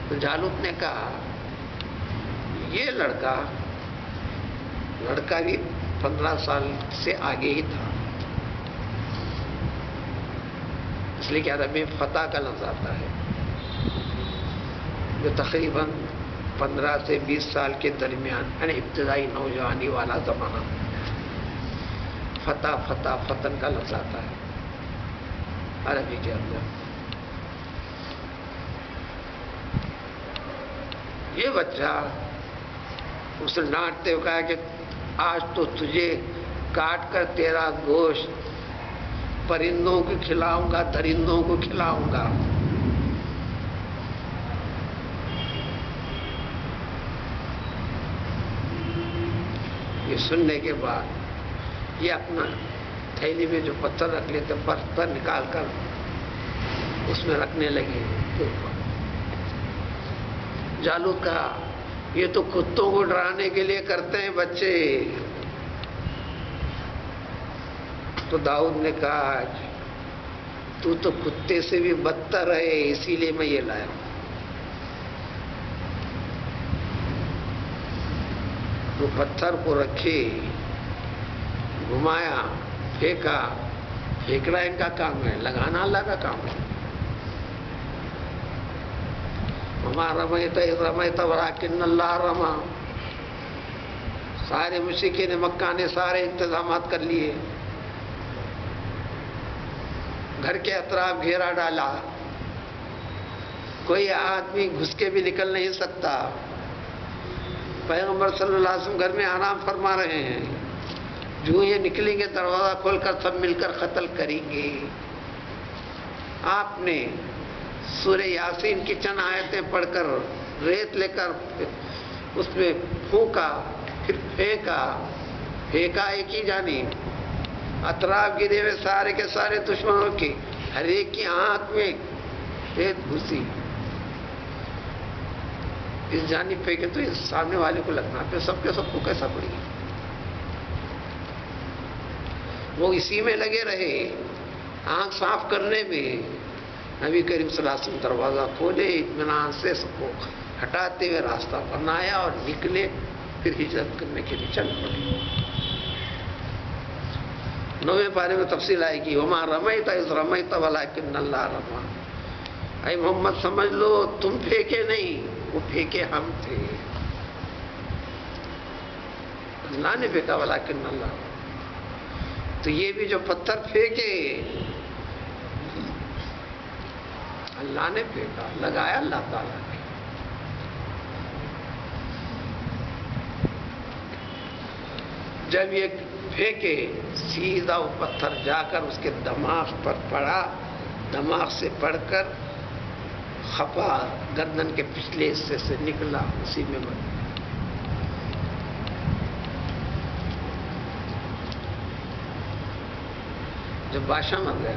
تو جالوت نے کہا یہ لڑکا بھی 15 سال سے آگے ہی تھا. اس لیے کہ عربی میں فتح کا لفظ آتا ہے جو تقریباً 15 سے 20 سال کے درمیان، یعنی ابتدائی نوجوانی والا زمانہ. فتح فتح فتن کا لفظ آتا ہے عربی کے اندر. یہ بچہ اس نے ڈانٹتے ہوئے کہا کہ آج تو تجھے کاٹ کر تیرا گوشت پرندوں کو کھلاؤں گا، درندوں کو کھلاؤں گا. یہ سننے کے بعد یہ اپنا تھیلی میں جو پتھر رکھ لیتے پتھر نکال کر اس میں رکھنے لگے. جالوت کہا یہ تو کتوں کو ڈرانے کے لیے کرتے ہیں بچے. تو داؤد نے کہا تو کتے سے بھی بدتر ہے، اسی لیے میں یہ لایا. تو پتھر کو رکھے، گھمایا، پھینکا، پھینکنا ان کا کام ہے، لگانا اللہ کا کام ہے. وما رمیت اذ رمیت ولکن اللہ رما. سارے مشرکین مکہ نے سارے انتظامات کر لیے، گھر کے اطراف گھیرا ڈالا، کوئی آدمی گھس کے بھی نکل نہیں سکتا. پیغمبر صلی اللہ علیہ وسلم گھر میں آرام فرما رہے ہیں، جو یہ نکلیں گے دروازہ کھول کر سب مل کر قتل کریں گے. آپ نے سورہ یاسین کی چند آیتیں پڑھ کر ریت لے کر اس میں پھونکا، پھر پھینکا ایک ہی جانب، اطراف گرے ہوئے سارے کے سارے دشمنوں کے ہر ایک کی آنکھ میں ریت گھسی. اس جانب پھینکے تو اس سامنے والے کو لگنا، پھر سب کے سب کو کیسا پڑی. وہ اسی میں لگے رہے، آنکھ صاف کرنے میں. نبی کریم صلی اللہ علیہ وسلم دروازہ کھولے، اطمینان سے سب کو ہٹاتے ہوئے راستہ بنایا اور نکلے، پھر ہجرت کرنے کے لیے چل پڑے. 9ویں پارے میں تفصیل آئے گی، وما رمیت اذ رمیت ولکن اللہ رما. اے محمد سمجھ لو تم پھینکے نہیں، وہ پھینکے ہم تھے. اللہ نے پھینکا ولکن اللہ. تو یہ بھی جو پتھر پھینکے اللہ نے پھینکا، لگایا اللہ تعالیٰ نے. جب یہ پھینکے سیدھا وہ پتھر جا کر اس کے دماغ پر پڑا، دماغ سے پڑ کر خفا گردن کے پچھلے حصے سے نکلا، اسی میں مر. جب بادشاہ مر گیا،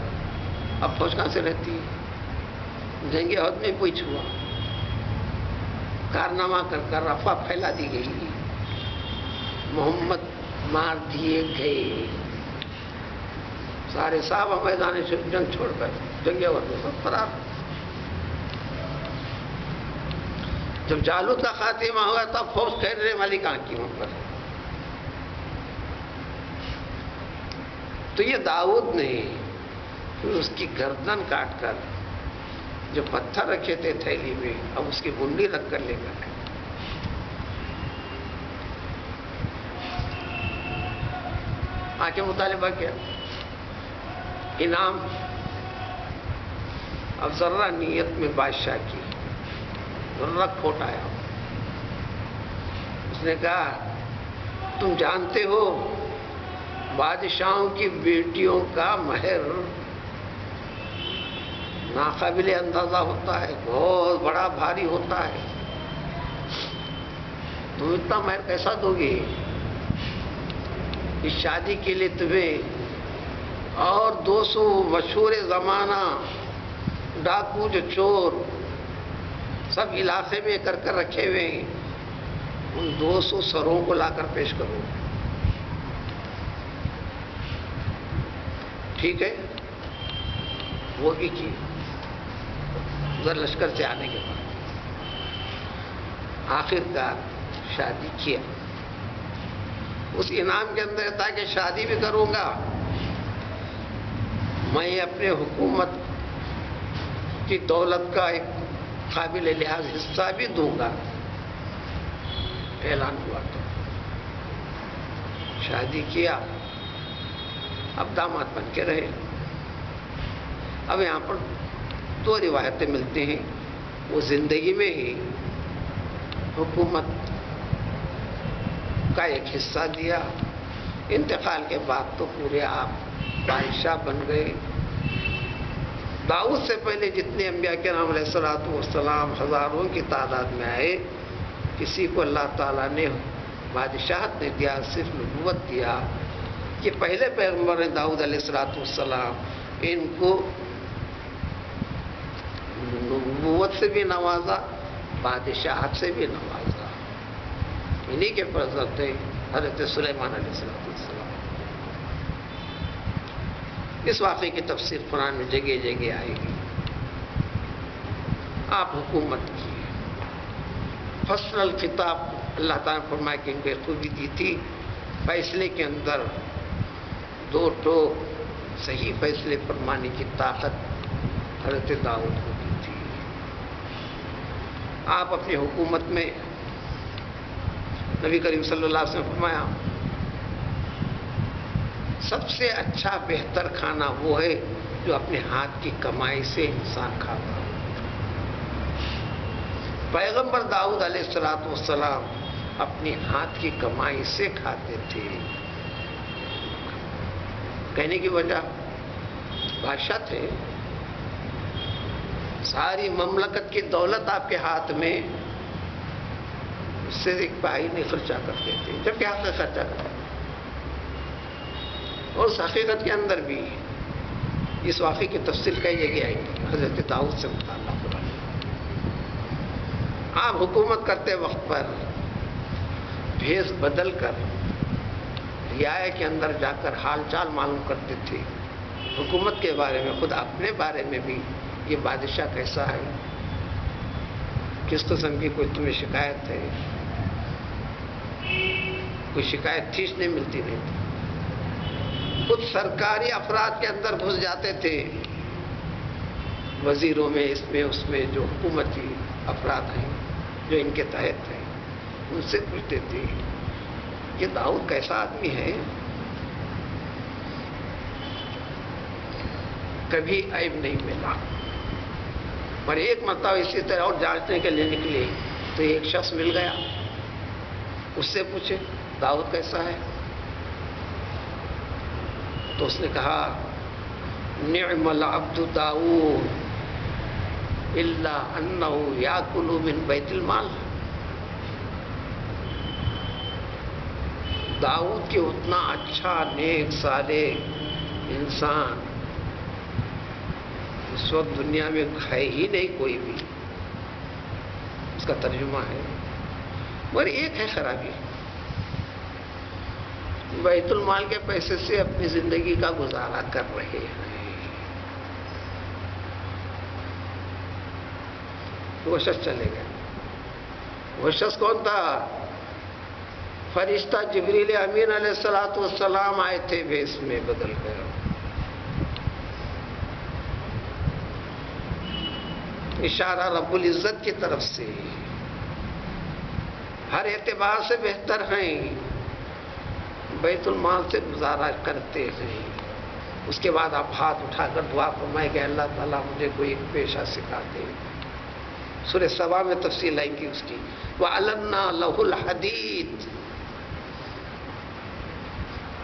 اب فوج کہاں سے رہتی ہے؟ جنگ عہد میں کوئی چھوا، کارنامہ کر کر افواہ پھیلا دی گئی، محمد مار دیے گئے. سارے صحابہ میدان جنگ چھوڑ کر جنگ عہد میں سب فرار. جب جالوت کا خاتمہ ہوا تب فوج ٹھہرنے والی کہاں کی وہاں پر. تو یہ داؤد نے پھر اس کی گردن کاٹ کر جو پتھر رکھے تھے تھیلی میں، اب اس کی منڈی رکھ کر لے کر آ کے مطالبہ کیا انعام. اب ذرہ نیت میں بادشاہ کی ذرہ کھوٹ آیا. اس نے کہا تم جانتے ہو بادشاہوں کی بیٹیوں کا مہر ناقابل اندازہ ہوتا ہے، بہت بڑا بھاری ہوتا ہے. تم اتنا مہر کیسا دو گے؟ اس شادی کے لیے تمہیں اور 200 مشہور زمانہ ڈاکو جو چور سب علاقے میں کر کر رکھے ہوئے ہیں، ان 200 سروں کو لا کر پیش کرو. ٹھیک ہے، وہ بھی کی. ادھر لشکر سے آنے کے بعد آخر کار شادی کیا. اس انعام کے اندر تھا کہ شادی بھی کروں گا، میں اپنے حکومت کی دولت کا ایک قابل لحاظ حصہ بھی دوں گا. اعلان ہوا تو شادی کیا، اب داماد بن کے رہے. اب یہاں پر 2 روایتیں ملتی ہیں. وہ زندگی میں ہی حکومت کا ایک حصہ دیا، انتقال کے بعد تو پورے آپ بادشاہ بن گئے. داؤد سے پہلے جتنے انبیاء کے نام علیہ الصلوۃ والسلام ہزاروں کی تعداد میں آئے، کسی کو اللہ تعالیٰ نے بادشاہت نے دیا، صرف نبوت دیا. کہ پہلے پیغمبر نے داؤد علیہ الصلوۃ والسلام ان کو نبوت سے بھی نوازا، بادشاہت سے بھی نوازا. انہی کے فرزند تھے حضرت سلیمان علیہ السلام. اس واقعے کی تفسیر قرآن میں جگہ جگہ آئے گی. آپ حکومت کی فصل الخطاب، اللہ تعالیٰ نے فرمایا کہ ان کو ایک خوبی دی تھی، فیصلے کے اندر 2 ٹوک صحیح فیصلے فرمانے کی طاقت حضرت داؤد کو دی تھی۔ آپ اپنی حکومت میں نبی کریم صلی اللہ علیہ وسلم نے فرمایا سب سے اچھا بہتر کھانا وہ ہے جو اپنے ہاتھ کی کمائی سے انسان کھاتا ہو۔ پیغمبر داؤد علیہ السلام اپنے ہاتھ کی کمائی سے کھاتے تھے۔ کہنے کی وجہ بادشاہ تھے، ساری مملکت کی دولت آپ کے ہاتھ میں، اس سے ایک پائی نہیں خرچہ کرتے تھے، جب کہ حق کا خرچہ کرتے تھے۔ اور اس حقیقت کے اندر بھی اس واقعے کی تفصیل کئی جگہ آئی گی، حضرت داؤد سے متعلق قرآن۔ آپ حکومت کرتے وقت پر بھیس بدل کر رعایا کے اندر جا کر حال چال معلوم کرتے تھے، حکومت کے بارے میں، خود اپنے بارے میں بھی، یہ بادشاہ کیسا ہے، کس قسم کی کوئی تمہیں شکایت ہے؟ کوئی شکایت تھی نہیں ملتی نہیں تھی۔ خود سرکاری افراد کے اندر گھس جاتے تھے، وزیروں میں، اس میں اس میں، جو حکومتی افراد ہیں جو ان کے تحت ہیں، ان سے پوچھتے تھے یہ داؤد کیسا آدمی ہے، کبھی عیب نہیں ملا۔ اور ایک مرتبہ اسی طرح اور جانچنے کے لیے نکلے تو ایک شخص مل گیا، اس سے پوچھے داؤد کیسا ہے، تو اس نے کہا نعم العبد داؤد الا انہ یاکل من بیت المال۔ داؤد کے اتنا اچھا نیک صالح انسان اس وقت دنیا میں ہے ہی نہیں کوئی بھی، اس کا ترجمہ ہے۔ مگر ایک ہے خرابی، بیت المال کے پیسے سے اپنی زندگی کا گزارا کر رہے ہیں۔ وہ شخص چلے گئے۔ وہ شخص کون تھا؟ فرشتہ جبریل امین علیہ السلام آئے تھے بھیس میں بدل کر۔ اشارہ رب العزت کی طرف سے، ہر اعتبار سے بہتر ہیں، بیت المال سے گزارا کرتے ہیں۔ اس کے بعد آپ ہاتھ اٹھا کر دعا فرمائے کہ اللہ تعالیٰ مجھے کوئی ایک پیشہ سکھا دے۔ سورہ سبا میں تفصیل آئیں گی اس کی۔ وَعَلَنَّا لَهُ الْحَدِيدَ،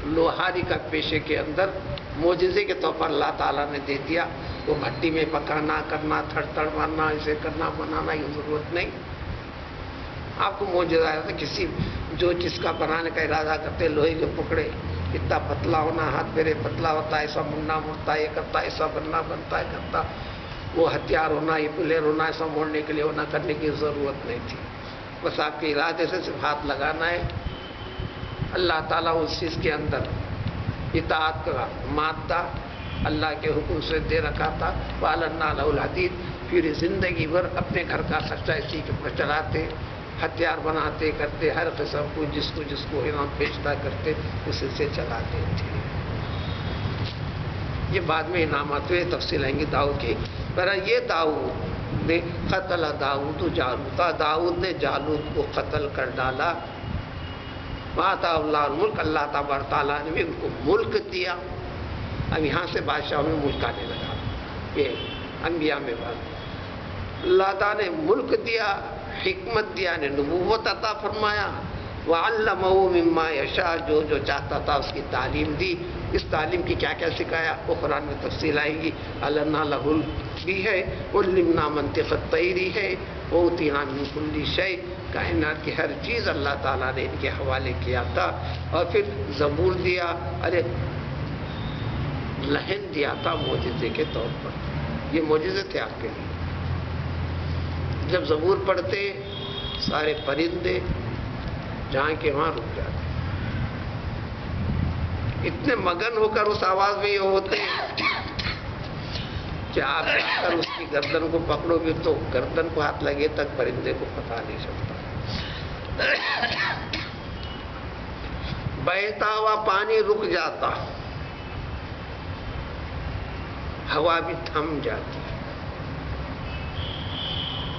لوہاری کا پیشے کے اندر معجزے کے طور پر اللہ تعالیٰ نے دے دیا۔ وہ بھٹی میں پکانا کرنا، تھڑ تھڑ مارنا، اسے کرنا بنانا کی ضرورت نہیں۔ آپ کو معجزہ آیا تھا، کسی جو چیز کا بنانے کا ارادہ کرتے، لوہے کے ٹکڑے اتنا پتلا ہونا، ہاتھ میرے پتلا ہوتا ہے، ایسا مڑنا مڑتا ہے، یہ کرتا ہے، ایسا بننا بنتا ہے، کرتا، وہ ہتھیار ہونا، یہ پلیر ہونا، ایسا موڑنے کے لیے ہونا، کرنے کی ضرورت نہیں تھی۔ بس آپ کے ارادے سے صرف ہاتھ لگانا ہے۔ اللہ تعالیٰ اس چیز کے اندر اطاعت کا مادہ اللہ کے حکم سے دے رکھا تھا۔ وَعَلَنَّا لَهُ الْحَدِيدَ، پھر زندگی بھر اپنے گھر کا خرچہ اسی کے پر چلاتے، ہتھیار بناتے کرتے، ہر قسم کو جس کو انعام پیشتا کرتے، اسی سے چلاتے تھے۔ یہ بعد میں انعامات ہوئے، تفصیل آئیں گی داؤد کی۔ پر یہ داؤد نے قتل داؤد جالوت، داؤد نے جالوت کو قتل کر ڈالا۔ وَآتَاهُ اللَّهُ الْمُلْكَ، اللہ تبارک تعالیٰ نے بھی ان کو ملک دیا۔ اب یہاں سے بادشاہوں میں ملک آنے لگا، یہ انبیاء میں بات۔ اللہ تعالیٰ نے ملک دیا، حکمت دیا، نے نبوت عطا فرمایا۔ وَعَلَّمَهُ مِمَّا يَشَاءُ، جو چاہتا تھا اس کی تعلیم دی۔ اس تعلیم کی کیا کیا سکھایا وہ قرآن میں تفصیل آئے گی۔ عَلَّمْنَا لَهُ بھی ہے، وَعَلَّمْنَا مَنطِقَ الطَّيْرِ ہے، وَأُوتِينَا مِن كُلِّ شَيْءٍ، کائنات کی ہر چیز اللہ تعالیٰ نے ان کے حوالے کیا تھا۔ اور پھر زبور دیا، ارے لہن دیا تھا معجزے کے طور پر۔ یہ معجزے تھے آپ کے لیے۔ جب زبور پڑھتے سارے پرندے جہاں کے وہاں رک جاتے، اتنے مگن ہو کر اس آواز میں یہ ہوتے کہ آپ جا کر اس کی گردن کو پکڑو گے تو گردن کو ہاتھ لگے تک پرندے کو پتا نہیں چلتا۔ بہتا ہوا پانی رک جاتا، ہوا بھی تھم جاتی ہے.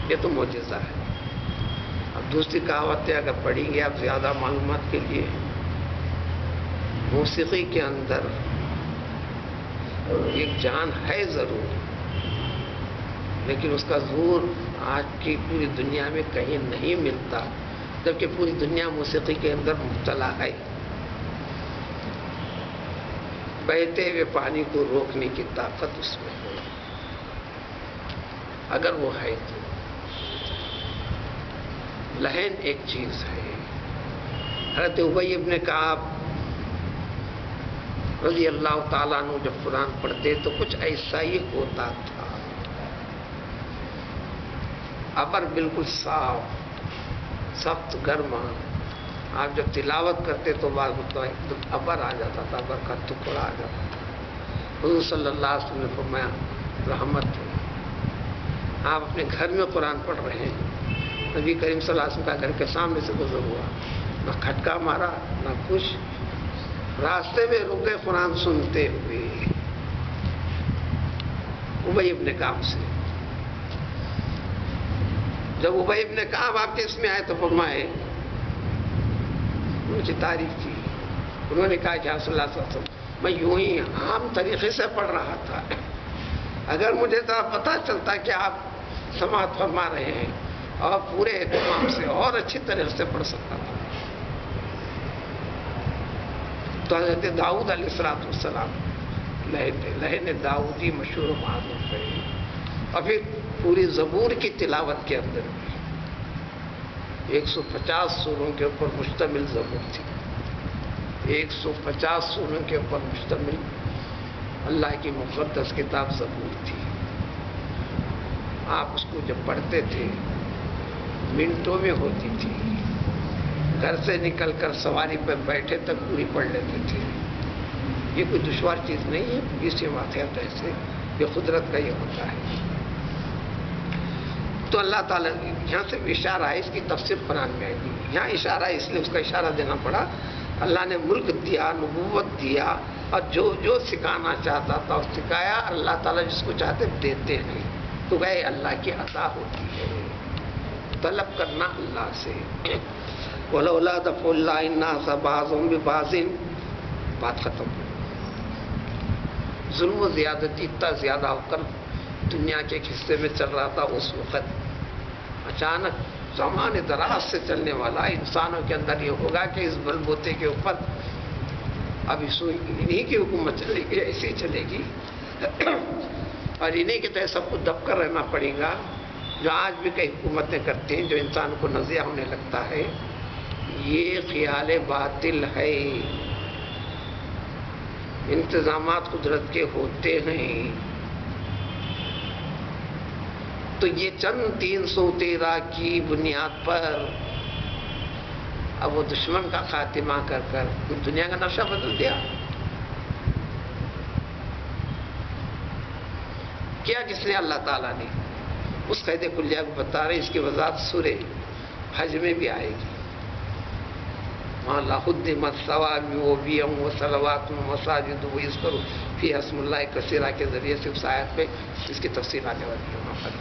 یہ تو معجزہ ہے. اب دوسری کہاوتیں اگر پڑھیں گے آپ زیادہ معلومات کے لیے، موسیقی کے اندر ایک جان ہے ضرور، لیکن اس کا زور آج کی پوری دنیا میں کہیں نہیں ملتا، جبکہ پوری دنیا موسیقی کے اندر مبتلا ہے. بہتے ہوئے پانی کو روکنے کی طاقت اس میں ہے، اگر وہ ہے تو. لہن ایک چیز ہے. حضرت ابی ابن کعب رضی اللہ تعالیٰ عنہ جب قرآن پڑھتے تو کچھ ایسا ہی ہوتا تھا. ابر بالکل صاف سخت گرما، آپ جب تلاوت کرتے تو بعض ایک دم ابر آ جاتا تھا، ابر کا ٹکڑا آ جاتا تھا. حضور صلی اللہ علیہ وسلم نے فرمایا رحمت ہے. آپ اپنے گھر میں قرآن پڑھ رہے ہیں، نبی کریم صلی اللہ علیہ وسلم کا گھر کے سامنے سے گزر ہوا، نہ کھٹکا مارا نہ کچھ، راستے میں رکے قرآن سنتے ہوئے. ابی ابن کعب سے جب ابی ابن کعب آپ کے اس میں آئے تو فرمائے، مجھے تعریف کی. انہوں نے کہا کہ صلی اللہ علیہ وسلم میں یوں ہی عام طریقے سے پڑھ رہا تھا، اگر مجھے ذرا پتہ چلتا کہ آپ سماعت فرما رہے ہیں اور پورے اہتمام سے اور اچھی طرح سے پڑھ سکتا تھا. تو حضرت داؤد علیہ السلام لہن داؤدی مشہور و معروف ہے. اور پھر پوری زبور کی تلاوت کے اندر بھی 150 سوروں کے اوپر مشتمل زبور تھی. 150 سوروں کے اوپر مشتمل اللہ کی مقدس کتاب زبور تھی. آپ اس کو جب پڑھتے تھے منٹوں میں ہوتی تھی. گھر سے نکل کر سواری پہ بیٹھے تک پوری پڑھ لیتے تھے. یہ کوئی دشوار چیز نہیں ہے. اسی واقعات ایسے یہ قدرت کا یہ ہوتا ہے. تو اللہ تعالیٰ یہاں سے اشارہ ہے، اس کی تفسیر قرآن میں آئے گی. یہاں اشارہ ہے اس لیے اس کا اشارہ دینا پڑا. اللہ نے ملک دیا، نبوت دیا، اور جو جو سکھانا چاہتا تھا وہ سکھایا. اللہ تعالیٰ جس کو چاہتے دیتے ہیں. تو گئے اللہ کی عطا ہوتی ہے، طلب کرنا اللہ سے. وَلَوْلَا دَفْعُ اللَّهِ النَّاسَ بَعْضَهُم بِبَعْضٍ، بات ختم. ظلم و زیادتی اتنا زیادہ ہو کر دنیا کے ایک حصے میں چل رہا تھا. اس وقت اچانک زمانے دراز سے چلنے والا انسانوں کے اندر یہ ہوگا کہ اس بل بوتے کے اوپر اب انہی کی حکومت چلے گی، ایسے ہی چلے گی، اور انہی کے تحت سب کو دب کر رہنا پڑے گا. جو آج بھی کئی حکومتیں کرتی ہیں جو انسان کو نزیہ ہونے لگتا ہے، یہ خیال باطل ہے. انتظامات قدرت کے ہوتے ہیں. تو یہ چند 313 کی بنیاد پر اب وہ دشمن کا خاتمہ کر کر دنیا کا نقشہ بدل دیا. کیا کس نے؟ اللہ تعالیٰ نے. اس قید کلیہ کو بتا رہے، اس کی وضاحت سورہ حج میں بھی آئے گی. وہاں لَقُدِّمَتْ صَوَامِعُ وَبِيَعٌ وَصَلَوَاتٌ وَمَسَاجِدُ وَيُذْكَرُ فِيهَا اسْمُ اللَّهِ كَثِيرًا کے ذریعے سے اس آیت پہ اس کی تفسیر آنے والی ہے. وہاں پر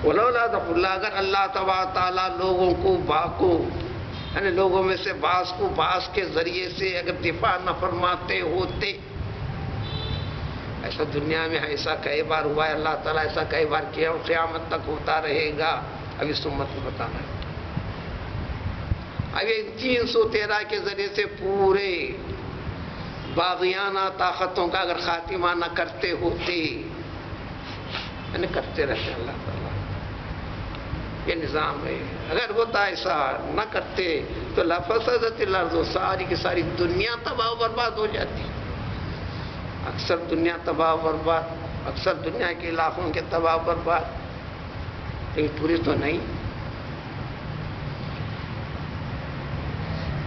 وَلَوْلَا دَفْعُ اللَّهِ، اگر اللہ تبارک تعالیٰ لوگوں کو یعنی لوگوں میں سے بعض کو بعض کے ذریعے سے اگر دفاع نہ فرماتے ہوتے. ایسا دنیا میں ایسا کئی بار ہوا ہے، اللہ تعالیٰ ایسا کئی بار کیا اور قیامت تک ہوتا رہے گا. اب اس امت کو بتانا ہے. اب یہ 313 کے ذریعے سے پورے باغیانہ طاقتوں کا اگر خاتمہ نہ کرتے ہوتے، یعنی کرتے رہتے اللہ تعالیٰ. یہ نظام ہے. اگر ہوتا ایسا نہ کرتے تو لفسدت الارض، ساری کی ساری دنیا تباہ و برباد ہو جاتی. اکثر دنیا تباہ و برباد، اکثر دنیا کے علاقوں کے تباہ و برباد، لیکن پوری تو نہیں.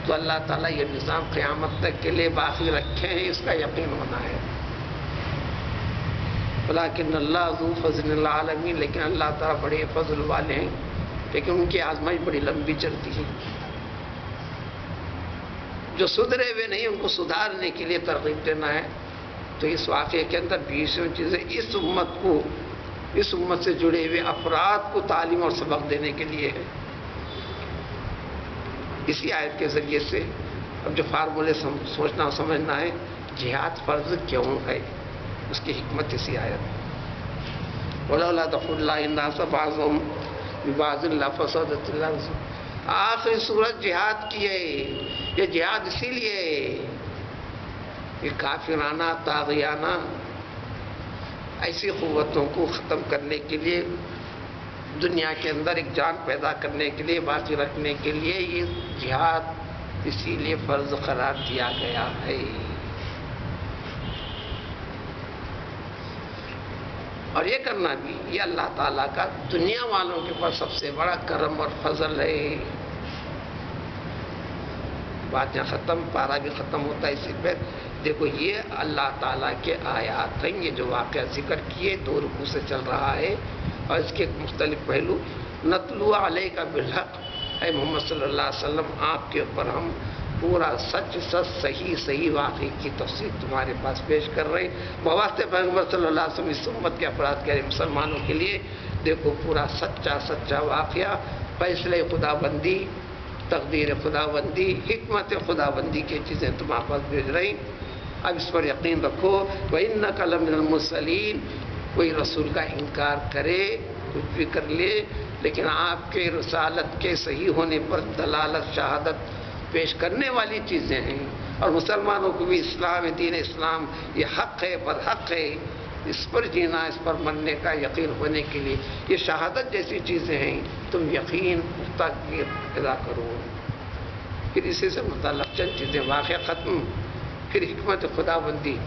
تو اللہ تعالیٰ یہ نظام قیامت تک کے لیے باقی رکھے ہیں، اس کا یقین ہونا ہے. ولیکن اللہ ذو فضل العالمین، لیکن اللہ تعالیٰ بڑے فضل والے ہیں، لیکن ان کی آزمائش بڑی لمبی چلتی ہے. جو سدھرے ہوئے نہیں ان کو سدھارنے کے لیے ترغیب دینا ہے. تو اس واقعے کے اندر 20 چیزیں اس امت سے جڑے ہوئے افراد کو تعلیم اور سبق دینے کے لیے ہے۔ اسی آیت کے ذریعے سے اب جو فارمولے سوچنا اور سمجھنا ہے، جہاد فرض کیوں ہے، اس کی حکمت اسی آیت۔ وَلَوْلَا دَفْعُ اللَّهِ النَّاسَ بَعْضَهُم بِبَعْضٍ لَفَسَدَتِ الْأَرْضُ۔ آخری صورت جہاد کی ہے۔ یہ جہاد اسی لیے کہ کافرانہ طاغیانہ ایسی قوتوں کو ختم کرنے کے لیے، دنیا کے اندر ایک جان پیدا کرنے کے لیے، باقی رکھنے کے لیے یہ جہاد اسی لیے فرض قرار دیا گیا ہے۔ اور یہ کرنا بھی یہ اللہ تعالیٰ کا دنیا والوں کے پاس سب سے بڑا کرم اور فضل ہے۔ بات یہاں ختم، پارا بھی ختم ہوتا ہے۔ اسی پہ دیکھو یہ اللہ تعالیٰ کے آیات ہیں، یہ جو واقعہ ذکر کیے 2 رکوع سے چل رہا ہے، اور اس کے مختلف پہلو۔ نتلو علیک بالحق، اے محمد صلی اللہ علیہ وسلم، آپ کے اوپر ہم پورا سچ صحیح واقعی کی تفصیل تمہارے پاس پیش کر رہے ہیں بواسطہ پیغمبر صلی اللہ علیہ وسلم، اس امت کے افراد کے مسلمانوں کے لیے۔ دیکھو پورا سچا واقعہ، فیصلے خدا بندی، تقدیر خدا بندی، حکمت خدا بندی کی چیزیں تمہارے پاس بھیج رہی۔ اب اس پر یقین رکھو۔ وَإِنَّكَ لَمِنَ الْمُرْسَلِينَ۔ کوئی رسول کا انکار کرے، کچھ بھی کر لے، لیکن آپ کے رسالت کے صحیح ہونے پر دلالت، شہادت پیش کرنے والی چیزیں ہیں، اور مسلمانوں کو بھی اسلام، دین اسلام یہ حق ہے، برحق ہے، اس پر جینا، اس پر مرنے کا یقین ہونے کے لیے یہ شہادت جیسی چیزیں ہیں، تم یقین پختہ پیدا کرو۔ پھر اسی سے متعلق چند چیزیں، واقعہ ختم، پھر حکمت خدا بندی،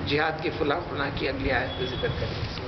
جہاد کی فلاں کی اگلی آیت میں ذکر کریں۔